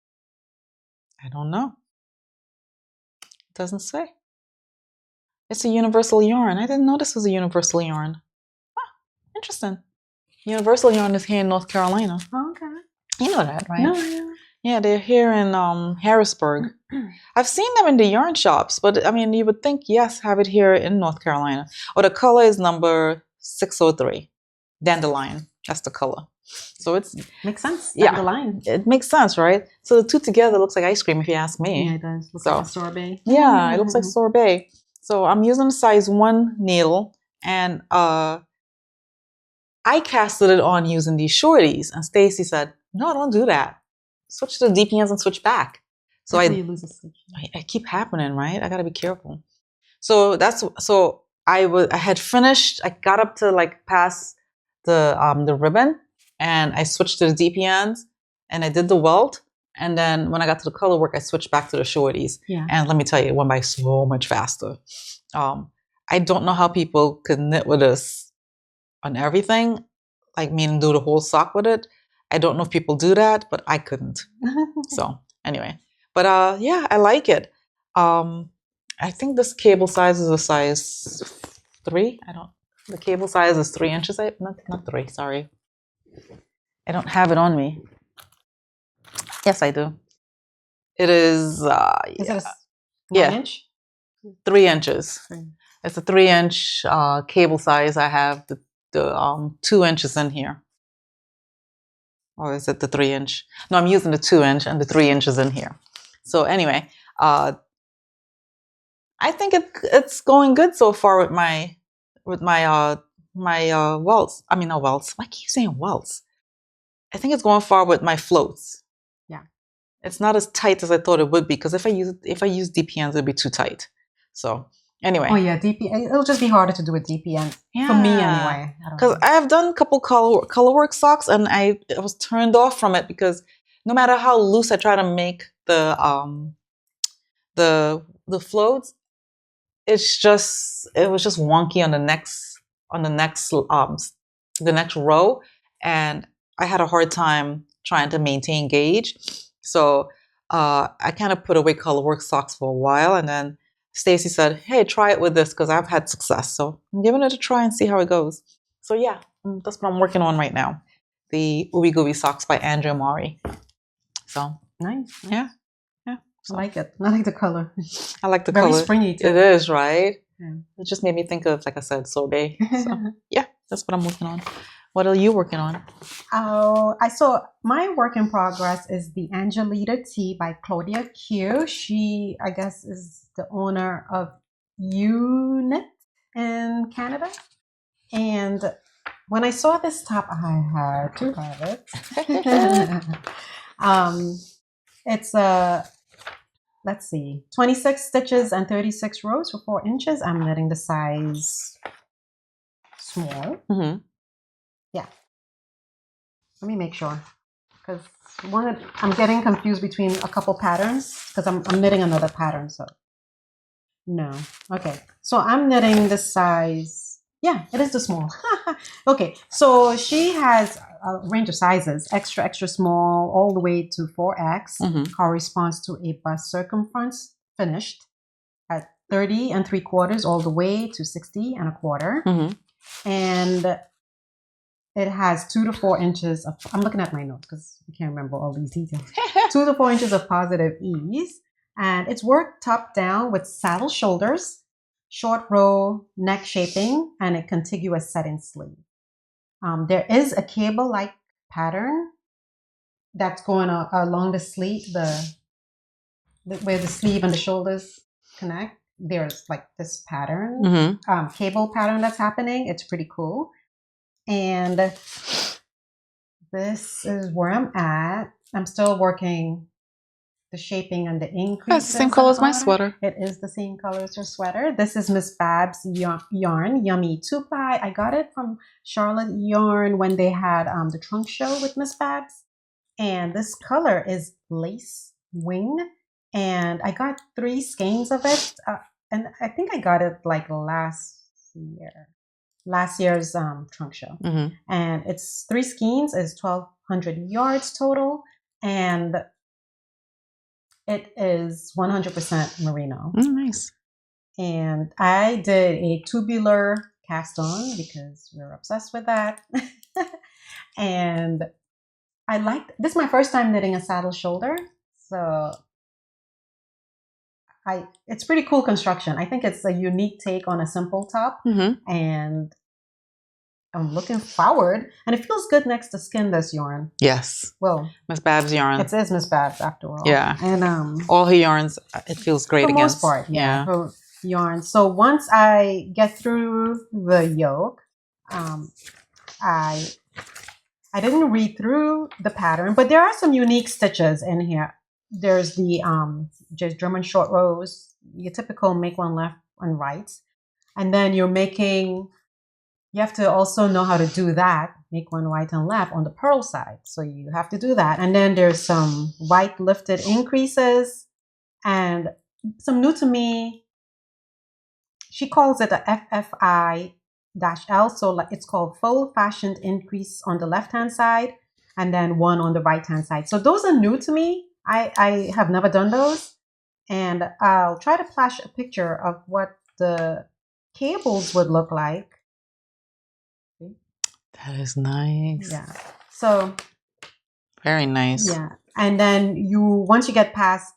I don't know. It doesn't say. It's a universal yarn. I didn't know this was a universal yarn. Huh, interesting. Universal yarn is here in North Carolina. Oh, okay. You know that, right? No. Yeah, they're here in Harrisburg. I've seen them in the yarn shops, but I mean, you would think, yes, have it here in North Carolina. Or the color is number 603, dandelion. That's the color. So it's makes sense. Yeah, Dandelion. it makes sense, right? So the two together looks like ice cream, if you ask me. Yeah, it does. Looks like a sorbet. Yeah, it looks like sorbet. So I'm using a size 1 needle, and I casted it on using these shorties, and Stacy said, "No, don't do that. Switch to the DPNs and switch back." So you lose a stitch. I keep happening, right? I gotta be careful. So I had finished. I got up to like past the ribbon, and I switched to the DPNs, and I did the welt. And then when I got to the color work, I switched back to the shorties. Yeah. And let me tell you, it went by so much faster. I don't know how people could knit with this on everything, like meaning do the whole sock with it. I don't know if people do that, but I couldn't. So anyway, but yeah, I like it. I think this cable size is a size 3. The cable size is 3 inches. Not 3, sorry. I don't have it on me. Yes, I do. It is, Is it a 9 inch? 3 inches. It's a 3-inch cable size. I have the 2 inches in here. Or is it the 3-inch? No, I'm using the 2-inch and the 3 inches in here. So anyway, I think it's going good so far with my welts. I mean, not welts. Why keep saying welts? I think it's going far with my floats. Yeah, it's not as tight as I thought it would be, because if I use DPNs, it'd be too tight. So anyway. Oh yeah, DPN. It'll just be harder to do with DPN for me anyway. Because I have done a couple color work socks, and I was turned off from it because no matter how loose I try to make the floats, it was just wonky on the next row, and I had a hard time trying to maintain gauge. So I kind of put away color work socks for a while, and then Stacy said, "Hey, try it with this," because I've had success. So I'm giving it a try and see how it goes. So yeah, that's what I'm working on right now. The Ooby Gooby socks by Andrea Mari. So nice. Yeah. So. I like it. I like the color. I like the Very color. Very springy too. It is, right? Yeah. It just made me think of, like I said, sorbet. So yeah, that's what I'm working on. What are you working on? Oh, I saw my work in progress is the Angelita Tea by Claudia Q. She, I guess, is the owner of Unit in Canada. And when I saw this top, I had to have it. It's let's see, 26 stitches and 36 rows for 4 inches. I'm knitting the size small. Mm-hmm. Yeah. Let me make sure, because I'm getting confused between a couple patterns because I'm knitting another pattern. So no, okay. So I'm knitting the size. Yeah, it is the small. Okay, so she has a range of sizes: extra, extra small, all the way to 4X. Corresponds to a bust circumference finished at 30 3/4, all the way to 60 1/4. And it has 2 to 4 inches of, I'm looking at my notes because I can't remember all these details. 2 to 4 inches of positive ease. And it's worked top down with saddle shoulders, short row neck shaping, and a contiguous set-in sleeve. There is a cable-like pattern that's going along the sleeve, where the sleeve and the shoulders connect. There's like this pattern, cable pattern that's happening. It's pretty cool. And this is where I'm at. I'm still working the shaping and the increase. That's the same color as my sweater. It is the same color as your sweater. This is Miss Bab's yarn, Yummy 2-ply. I got it from Charlotte Yarn when they had the trunk show with Miss Bab's. And this color is Lace Wing. And I got 3 skeins of it. And I think I got it like last year's trunk show. And it's 3 skeins, is 1,200 yards total, and it is 100% merino. Nice. And I did a tubular cast on because we're obsessed with that. And I liked this. Is my first time knitting a saddle shoulder, so it's pretty cool construction. I think it's a unique take on a simple top, and I'm looking forward. And it feels good next to skinless yarn. Yes. Well, Miss Babs yarn. It is Miss Babs after all. Yeah. And all her yarns, it feels great for against. most part, yeah. Her yarn. So once I get through the yoke, I didn't read through the pattern, but there are some unique stitches in here. There's the just German short rows, your typical make one left and right, and then you have to also know how to do that, make one right and left on the purl side. So you have to do that. And then there's some white lifted increases and some new to me. She calls it a FFI-L. So it's called full fashioned increase on the left-hand side and then one on the right-hand side. So those are new to me. I have never done those. And I'll try to flash a picture of what the cables would look like. That is nice. Yeah. So very nice. Yeah. And then once you get past,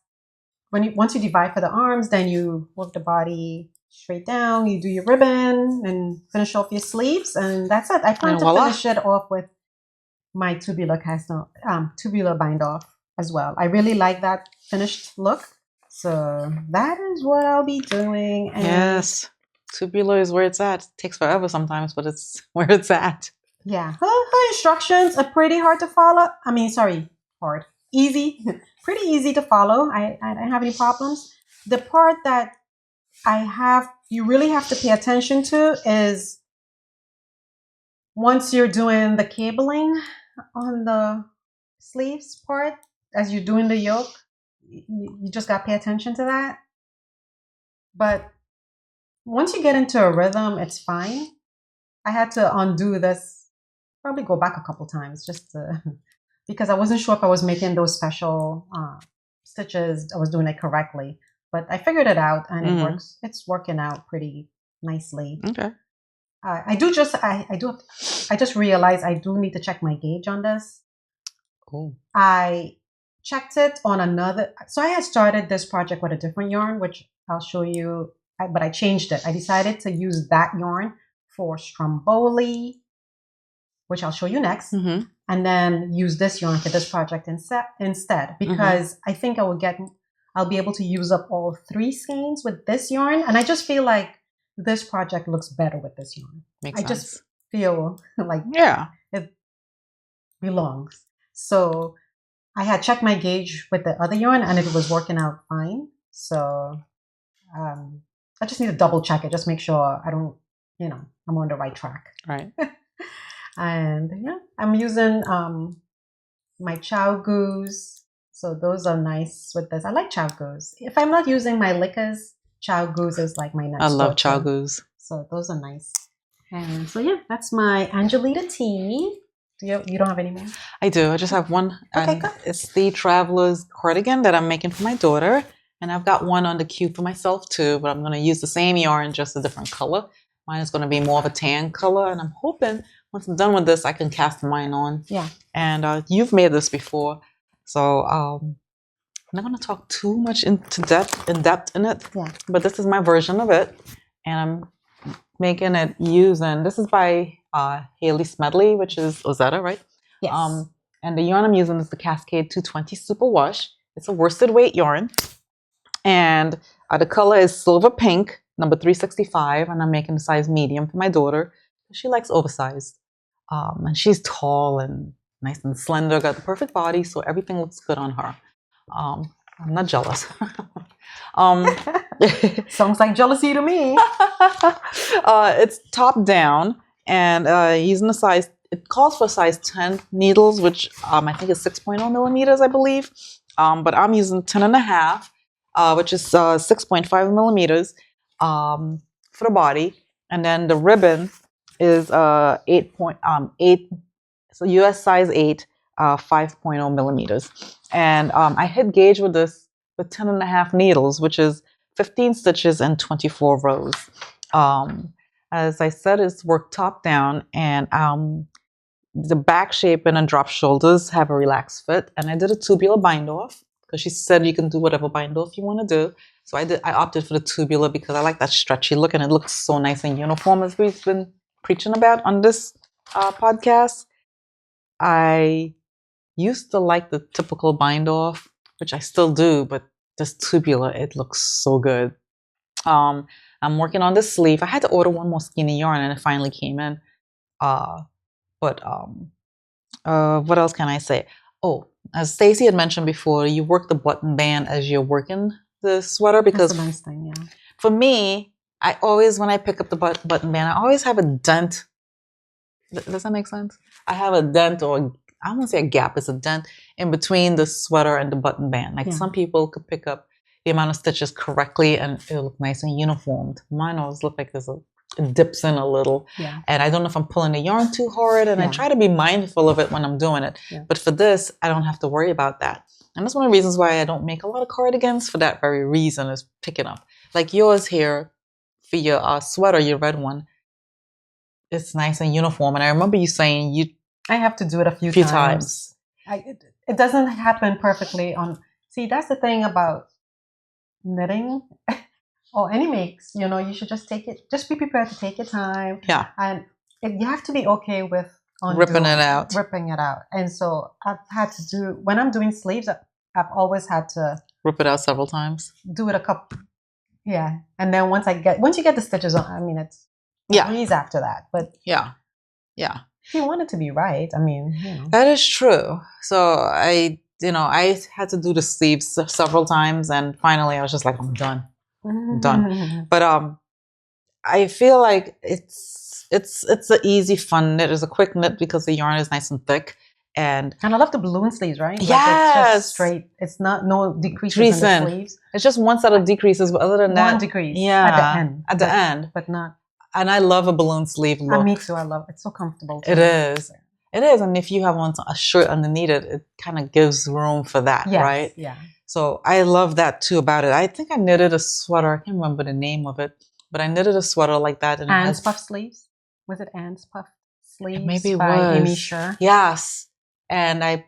once you divide for the arms, then you work the body straight down, you do your ribbon and finish off your sleeves, and that's it. I plan to finish it off with my tubular tubular bind off as well. I really like that finished look. So that is what I'll be doing. And yes. Tubular is where it's at. It takes forever sometimes, but it's where it's at. Yeah. Her instructions are pretty hard to follow. I mean, sorry, hard. Easy. Pretty easy to follow. I don't have any problems. The part that you really have to pay attention to is once you're doing the cabling on the sleeves part, as you're doing the yoke, you just got to pay attention to that. But once you get into a rhythm, it's fine. I had to undo this, probably go back a couple times just to, because I wasn't sure if I was making those special stitches, I was doing it correctly. But I figured it out, and it works. It's working out pretty nicely. Okay. I just realized I do need to check my gauge on this. Cool. I checked it on another. So I had started this project with a different yarn, which I'll show you. But I changed it. I decided to use that yarn for Stromboli, which I'll show you next, and then use this yarn for this project instead, because I think I'll be able to use up all 3 skeins with this yarn, and I just feel like this project looks better with this yarn. Makes sense. Just feel like it belongs. So I had checked my gauge with the other yarn and it was working out fine. So I just need to double check it, just make sure I don't, I'm on the right track. Right. And yeah, I'm using my chow goose. So those are nice with this. I like chow goose. If I'm not using my liquors, chow goose is like my next. I love chow goose. So those are nice. And so yeah, that's my Angelita tea. You don't have any more? I do. I just have one. Okay, and good. it's the Traveler's cardigan that I'm making for my daughter. And I've got one on the queue for myself too, but I'm going to use the same yarn, just a different color. Mine is going to be more of a tan color. And I'm hoping once I'm done with this, I can cast mine on. Yeah. And you've made this before. So I'm not going to talk too much in depth in it. Yeah. But this is my version of it. And I'm making it using, this is by Haley Smedley, which is Ozetta, right? Yes. And the yarn I'm using is the Cascade 220 Super Wash. It's a worsted weight yarn. And the color is silver pink, number 365. And I'm making the size medium for my daughter. She likes oversized. And she's tall and nice and slender, got the perfect body, so everything looks good on her. I'm not jealous. Sounds like jealousy to me. It's top down, and using the size, it calls for size 10 needles, which I think is 6.0 millimeters, I believe. But I'm using 10 and a half, which is 6.5 millimeters for the body. And then the ribbon is 8, so US size 8, 5.0 millimeters. And I hit gauge with this with 10 and a half needles, which is 15 stitches and 24 rows. As I said, it's worked top down, and the back shape and drop shoulders have a relaxed fit. And I did a tubular bind off because she said you can do whatever bind off you want to do. So I opted for the tubular because I like that stretchy look, and it looks so nice and uniform, as we've been preaching about on this podcast. I used to like the typical bind off, which I still do, but this tubular, it looks so good. I'm working on the sleeve. I had to order one more skinny yarn, and it finally came in. But what else can I say? Oh, as Stacy had mentioned before, you work the button band as you're working the sweater, because that's a nice thing, yeah. For me, I always, when I pick up the button band, I always have a dent. Does that make sense? I have a dent, or I don't want to say a gap, it's a dent in between the sweater and the button band. Like some people could pick up the amount of stitches correctly and it'll look nice and uniformed. Mine always look like it dips in a little. Yeah. And I don't know if I'm pulling the yarn too hard, and I try to be mindful of it when I'm doing it. Yeah. But for this, I don't have to worry about that. And that's one of the reasons why I don't make a lot of cardigans, for that very reason, is picking up. Like yours here, for your sweater, your red one, it's nice and uniform. And I remember you saying I have to do it a few times. It doesn't happen perfectly on. See, that's the thing about knitting or any makes. You should just just be prepared to take your time. Yeah. And you have to be okay with ripping it out. And so I've had to do, when I'm doing sleeves, I've always had to rip it out several times. Do it a couple. Yeah. And then once you get the stitches on, I mean, it's breeze after that. But yeah. If you want it to be right, I mean, That is true. So I had to do the sleeves several times, and finally I was just like, I'm done. I'm done. But I feel like it's an easy, fun knit. It's a quick knit because the yarn is nice and thick. And I love the balloon sleeves, right? Yes. Like it's just straight. It's no decreases in the sleeves. It's just one set of decreases, but other than that, one decrease. Yeah. At the end. But not. And I love a balloon sleeve look. Me too. I love it. It's so comfortable too. It is. It is. And if you have a shirt underneath it, it kind of gives room for that, right? Yeah. So I love that too about it. I think I knitted a sweater. I can't remember the name of it, but I knitted a sweater like that. And Anne's Puff Sleeves? Was it Anne's Puff Sleeves? Maybe it by was. Amy Sher. Yes. And I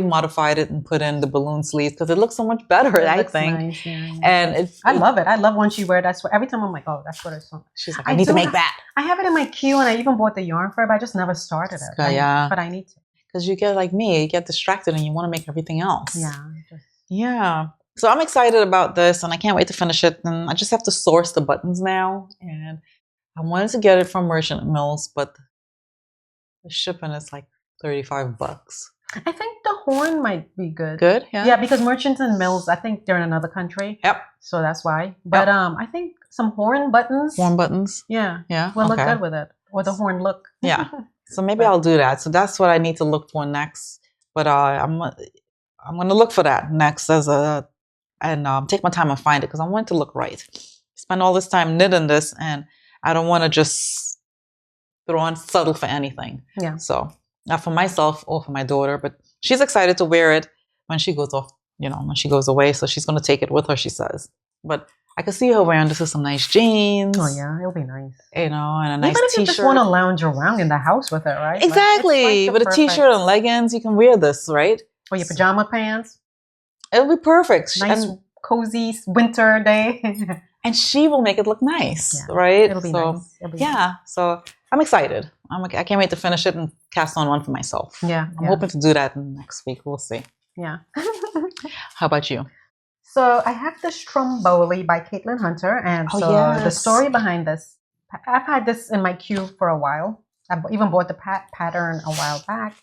modified it and put in the balloon sleeves because it looks so much better, I think. Nice, yeah. And I love it. I love when she wears that sweater. Every time I'm like, oh, that's what it's on. She's like, I need to make that. I have it in my queue, and I even bought the yarn for it, but I just never started it. But I need to. Because you get like me, you get distracted and you want to make everything else. Yeah. Yeah. So I'm excited about this, and I can't wait to finish it. And I just have to source the buttons now. And I wanted to get it from Merchant Mills, but the shipping is like $35. I think the horn might be good. Good, yeah. Yeah, because Merchants and Mills, I think they're in another country. Yep. So that's why. But I think some horn buttons. Horn buttons. Yeah. Yeah. Will look good with it. Or the horn look. Yeah. So maybe I'll do that. So that's what I need to look for next. But I'm gonna look for that next and take my time and find it because I want it to look right. Spend all this time knitting this, and I don't want to just throw on subtle for anything. Yeah. So not for myself or for my daughter, but she's excited to wear it when she goes off, when she goes away. So she's gonna take it with her, she says. But I could see her wearing this with some nice jeans. Oh yeah, it'll be nice. And a nice Even if t-shirt. you just want to lounge around in the house with it, right? Exactly. Like, with a t-shirt and leggings, you can wear this, right? Or your pajama pants. It'll be perfect. Nice, cozy winter day. And she will make it look nice, right? It'll be nice. It'll be nice. So I'm excited. I can't wait to finish it and cast on one for myself. Yeah. I'm hoping to do that next week. We'll see. Yeah. How about you? So I have the Stromboli by Caitlin Hunter, and the story behind this, I've had this in my queue for a while. I even bought the pattern a while back,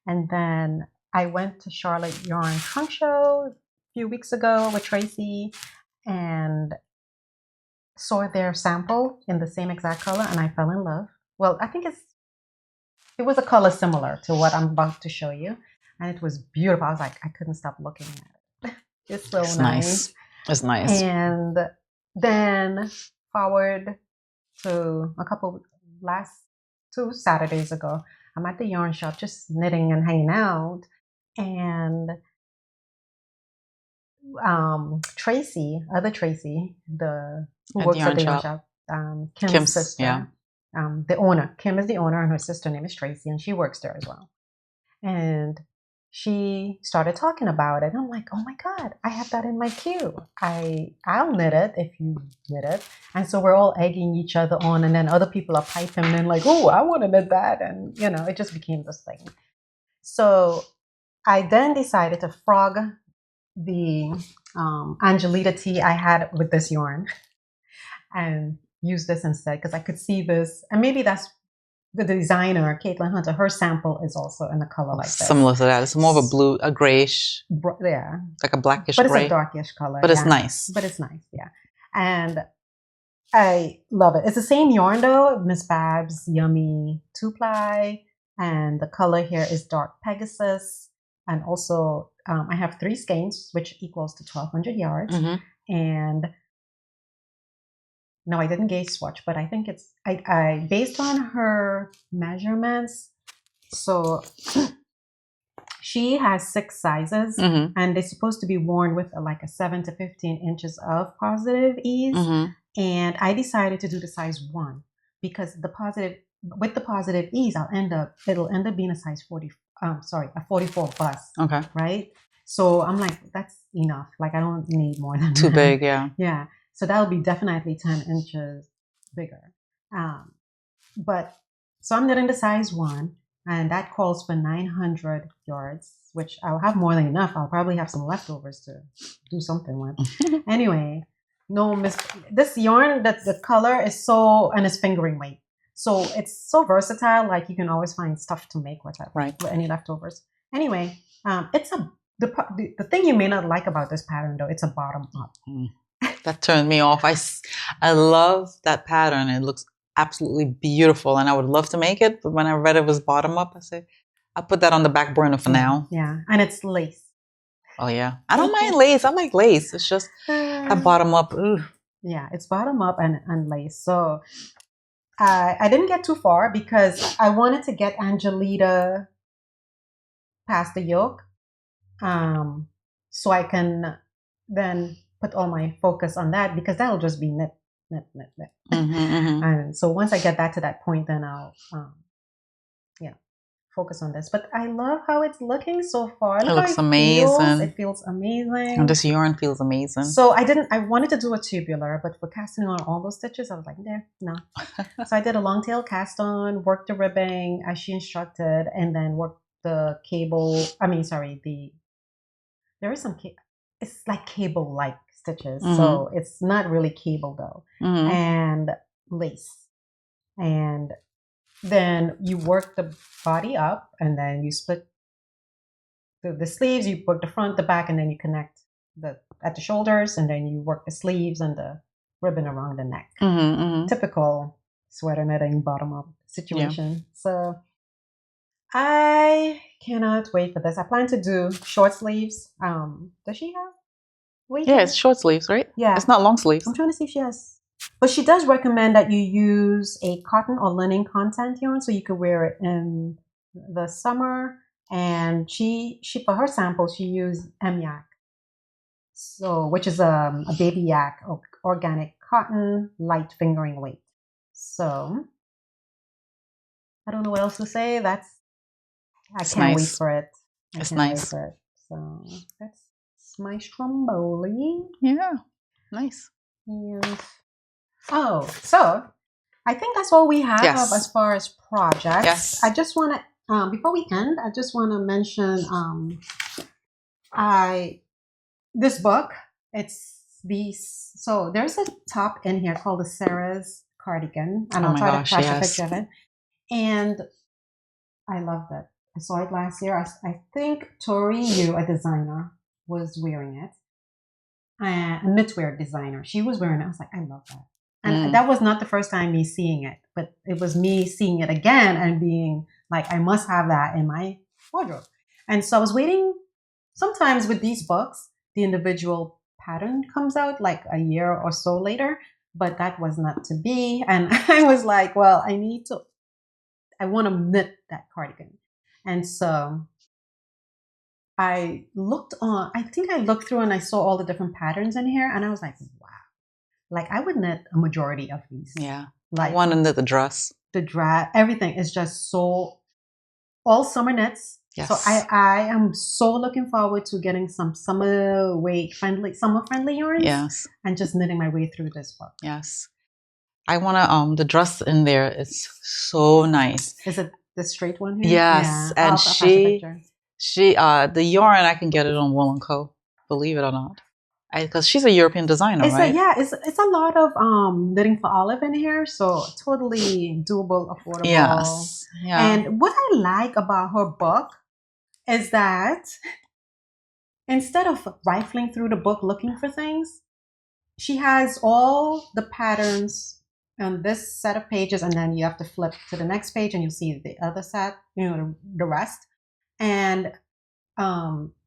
and then I went to Charlotte Yarn Trunk Show a few weeks ago with Tracy, and saw their sample in the same exact color, and I fell in love. Well, I think it was a color similar to what I'm about to show you, and it was beautiful. I was like, I couldn't stop looking at it. It's so nice. It's nice. And then forward to last 2 Saturdays ago, I'm at the yarn shop just knitting and hanging out, and Tracy, who works at the yarn shop, Kim's sister, the owner. Kim is the owner, and her sister name is Tracy, and she works there as well. And she started talking about it. I'm like, oh my God, I have that in my queue. I'll knit it if you knit it. And so we're all egging each other on, and then other people are piping in like, oh, I want to knit that. And, it just became this thing. So I then decided to frog the Angelita tea I had with this yarn and use this instead because I could see this. And maybe that's the designer, Caitlin Hunter, her sample is also in a color like this. Similar to that. It's more of a grayish. Yeah. Like a blackish gray. But gray. It's a darkish color. But it's nice. But it's nice, yeah. And I love it. It's the same yarn though, Miss Babs Yummy 2-ply. And the color here is dark Pegasus. And also I have 3 skeins, which equals to 1,200 yards. Mm-hmm. And no, I didn't gauge swatch, but I think I based on her measurements. So she has 6 sizes, mm-hmm. and they're supposed to be worn with like a 7 to 15 inches of positive ease. Mm-hmm. And I decided to do the size 1 because with the positive ease, it'll end up being a size 40. A 44 bust. Okay. Right. So I'm like, that's enough. Like I don't need more than too that. big. Yeah. Yeah. So that'll be definitely 10 inches bigger. But so I'm knitting the size 1, and that calls for 900 yards, which I'll have more than enough. I'll probably have some leftovers to do something with. Anyway, this yarn, that the color is and it's fingering weight. So it's so versatile. Like you can always find stuff to make with it, right? With any leftovers. Anyway, the thing you may not like about this pattern though, it's a bottom up. That turned me off. I love that pattern. It looks absolutely beautiful, and I would love to make it. But when I read it was bottom up, I said I'll put that on the back burner for now. Yeah, and it's lace. Oh yeah, I don't mind lace. I like lace. It's just that bottom up. Ooh. Yeah, it's bottom up and lace. So I didn't get too far because I wanted to get Angelita past the yoke, so I can then put all my focus on that because that'll just be knit. Mm-hmm, mm-hmm. And so once I get that to that point, then I'll focus on this. But I love how it's looking so far. It looks amazing. It feels amazing. And this yarn feels amazing. So I wanted to do a tubular, but for casting on all those stitches, I was like, no. So I did a long tail cast on, worked the ribbing as she instructed, and then worked the cable. There is some it's like cable-like stitches. Mm-hmm. So it's not really cable though. Mm-hmm. And lace. And then you work the body up and then you split the sleeves, you work the front, the back, and then you connect at the shoulders, and then you work the sleeves and the ribbon around the neck. Typical sweater knitting bottom up situation. So I cannot wait for this. I plan to do short sleeves. Does she have? Yeah, it's short sleeves, right? Yeah. It's not long sleeves. I'm trying to see if she has. But she does recommend that you use a cotton or linen content yarn so you could wear it in the summer. And she for her sample, she used M-Yak. So, which is a baby yak, organic cotton, light fingering weight. So, I don't know what else to say. I can't wait for it. It's nice. So that's my stromboli. Yeah, nice. And so I think that's all we have as far as projects. Yes. I just want to before we end, I just want to mention this book. So there's a top in here called the Sarah's cardigan, and I'll try to attach a picture of it. And I loved it. I saw it last year. I think Tori Yu, a designer, was wearing it. A knitwear designer. She was wearing it. I was like, I love that. And that was not the first time me seeing it, but it was me seeing it again and being like, I must have that in my wardrobe. And so I was waiting. Sometimes with these books, the individual pattern comes out like a year or so later, but that was not to be. And I was like, well, I want to knit that cardigan. And so I looked through and I saw all the different patterns in here, and I was like, wow, like I would knit a majority of these. Yeah. Like I want to knit the dress. The dress, everything is just so all summer knits. Yes. So I am so looking forward to getting some summer friendly yarns. Yes. And just knitting my way through this book. Yes. I want the dress in there is so nice. Is it the straight one here? Yes. Yeah. And the yarn, I can get it on Wool & Co. Believe it or not. Because she's a European designer, right? It's a lot of knitting for Olive in here, so totally doable, affordable. Yes. Yeah. And what I like about her book is that instead of rifling through the book looking for things, she has all the patterns on this set of pages, and then you have to flip to the next page and you'll see the other set, the rest. And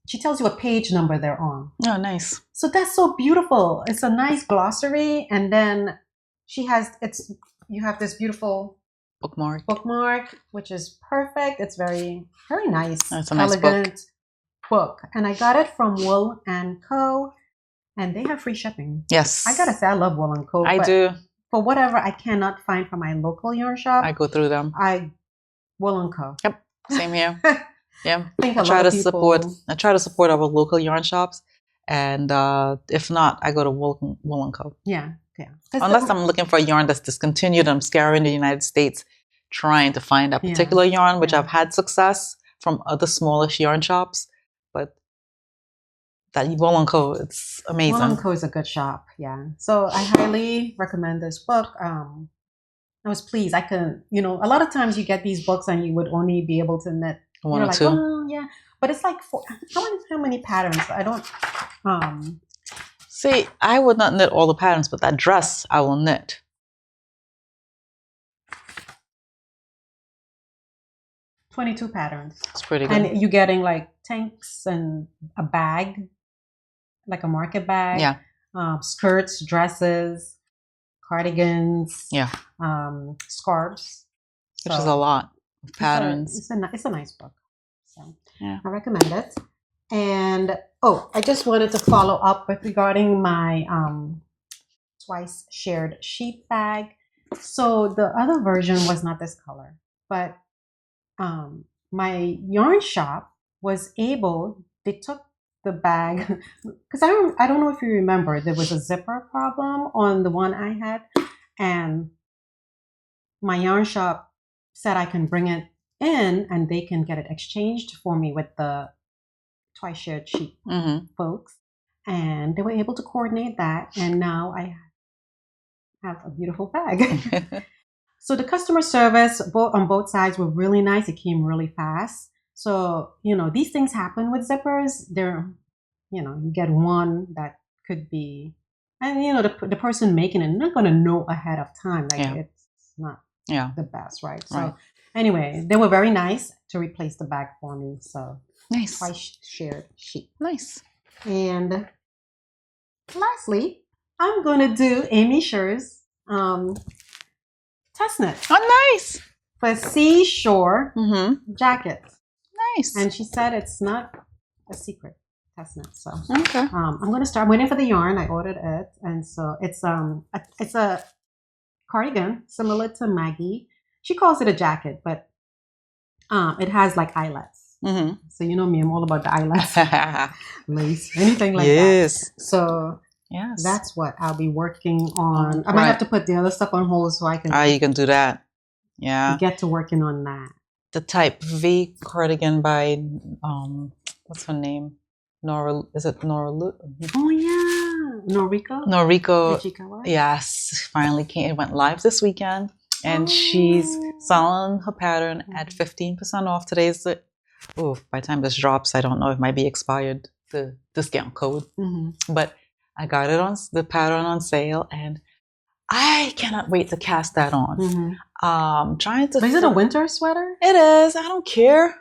she tells you what page number they're on. Oh, nice. So that's so beautiful. It's a nice glossary. And then you have this beautiful bookmark, which is perfect. It's very, very nice. It's a nice elegant book. And I got it from Wool & Co. And they have free shipping. Yes. I gotta say, I love Wool & Co. I do. For whatever I cannot find from my local yarn shop, I go through them. Wool & Co. Yep. Same here. Yeah. I try to support our local yarn shops, and if not, I go to Wool & Co. Yeah. Unless I'm looking for a yarn that's discontinued, I'm scouring the United States trying to find a particular yarn, which I've had success from other smallish yarn shops, but that Wool & Co. It's amazing. Wool & Co. is a good shop. Yeah. So I highly recommend this book. I was pleased. I could, a lot of times you get these books and you would only be able to knit one or two. Oh, yeah. But it's like, how many patterns? I don't, See, I would not knit all the patterns, but that dress I will knit. $22 patterns. It's pretty good. And you're getting like tanks and a bag, like a market bag. Yeah. Skirts, dresses, cardigans. Yeah. Scarves. Which is a lot of patterns. It's a nice book. So yeah. I recommend it. And I just wanted to follow up regarding my twice shared sheep bag. So the other version was not this color, but my yarn shop was able. They took the bag because I don't know if you remember, there was a zipper problem on the one I had, and my yarn shop said I can bring it in and they can get it exchanged for me with the twice shared sheep folks, and they were able to coordinate that, and now I have a beautiful bag. So the customer service on both sides were really nice. It came really fast. So, these things happen with zippers. You get one that could be, and the person making it not going to know ahead of time. Like Yeah. it's not Yeah. the best, right? So Right. anyway, they were very nice to replace the bag for me. So Nice. twice shared sheet. Nice. And lastly, I'm going to do Amy Sher's test knit Oh, nice. for seashore Mm-hmm. jacket. Nice. And she said it's not a secret test knit. So Okay. I'm going to start. I'm waiting for the yarn. I ordered it, and so it's a cardigan similar to Maggie. She calls it a jacket, but it has like eyelets. Mm-hmm. So you know me, I'm all about the eyelets, lace, anything like Yes. that. So Yes. that's what I'll be working on. I might Right. have to put the other stuff on hold so I can You can do that. Yeah. get to working on that. The type V cardigan by what's her name? Is it Nora? Oh yeah, Noriko. Noriko. Ichikawa? Yes, finally came. It went live this weekend, and she's selling her pattern at 15% off. Today's the. Oh, by the time this drops, I don't know. It might be expired, the discount code. Mm-hmm. But I got it on the pattern on sale, and I cannot wait to cast that on. Mm-hmm. Trying to. But is it a winter sweater? It is. I don't care.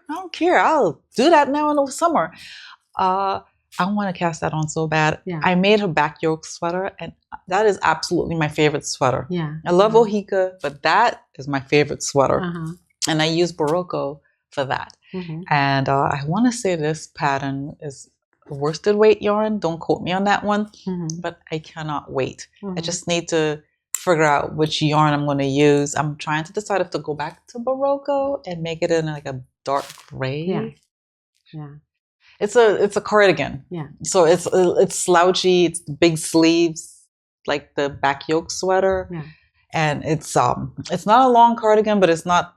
I'll do that now in the summer. I want to cast that on so bad. Yeah. I made her back yoke sweater, and that is absolutely my favorite sweater. Yeah. I love Ohika, but that is my favorite sweater. Uh-huh. And I use Barocco for that. Mm-hmm. And I want to say this pattern is worsted weight yarn. Don't quote me on that one, but I cannot wait. Mm-hmm. I just need to figure out which yarn I'm going to use. I'm trying to decide if to go back to Barocco and make it in like a dark gray. Yeah. Yeah. It's a cardigan. Yeah. So it's slouchy. It's big sleeves, like the back yoke sweater. Yeah. And it's not a long cardigan, but it's not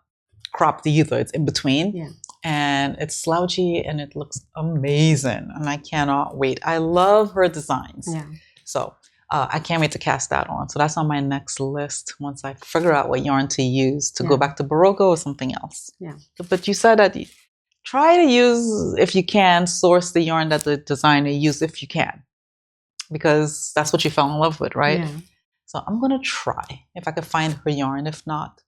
cropped either. It's in between. Yeah. And it's slouchy and it looks amazing. And I cannot wait. I love her designs. Yeah. So I can't wait to cast that on. So that's on my next list once I figure out what yarn to use to go back to Barocco or something else. Yeah. But you said that try to use, if you can, source the yarn that the designer used if you can. Because that's what you fell in love with, right? Yeah. So I'm going to try if I could find her yarn. If not,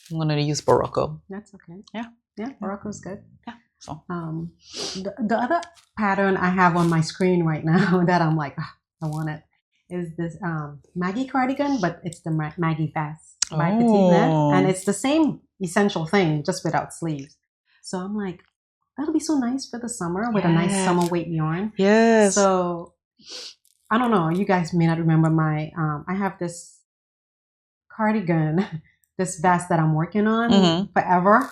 I'm going to use Barocco. That's okay. Yeah. Yeah, Barocco's good. Yeah. So the other pattern I have on my screen right now that I'm like, I want it, is this Maggie cardigan, but it's the Maggie vest by Petite Knit. And it's the same essential thing, just without sleeves. So I'm like, that'll be so nice for the summer with a nice summer weight yarn. Yes. So I don't know. You guys may not remember my. I have this cardigan, this vest that I'm working on forever.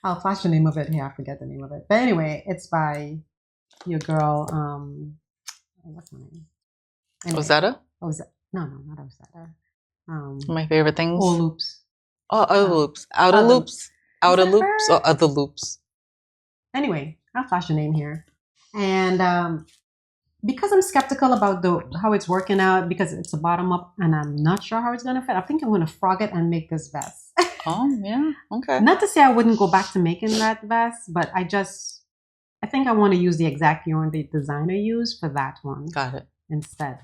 I'll flash the name of it here. I forget the name of it. But anyway, it's by your girl. What's her name? Anyway. Ozetta? No, not Ozetta. My favorite things. All loops. Oh, outer loops. Outer loops. Outer loops or other loops. Anyway, I'll flash the name here. And because I'm skeptical about how it's working out, because it's a bottom up and I'm not sure how it's going to fit, I think I'm going to frog it and make this vest. Oh, yeah. Okay. Not to say I wouldn't go back to making that vest, but I think I want to use the exact yarn the designer used for that one. Got it. Instead.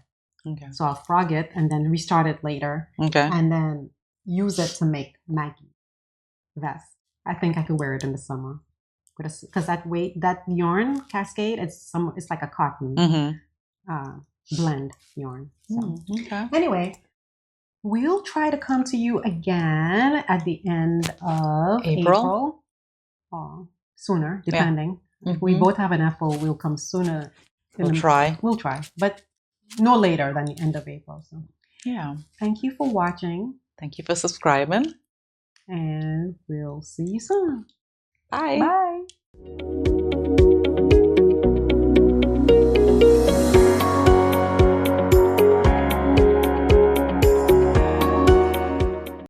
Okay. So I'll frog it and then restart it later. Okay. And then use it to make Maggie vest. I think I could wear it in the summer. Because that yarn cascade, it's like a cotton blend yarn. So. Okay. Anyway, we'll try to come to you again at the end of April. Or sooner, depending. If we both have an FO, we'll come sooner. We'll try. We'll try. But no later than the end of April. So yeah. Thank you for watching. Thank you for subscribing. And we'll see you soon. Bye. Bye.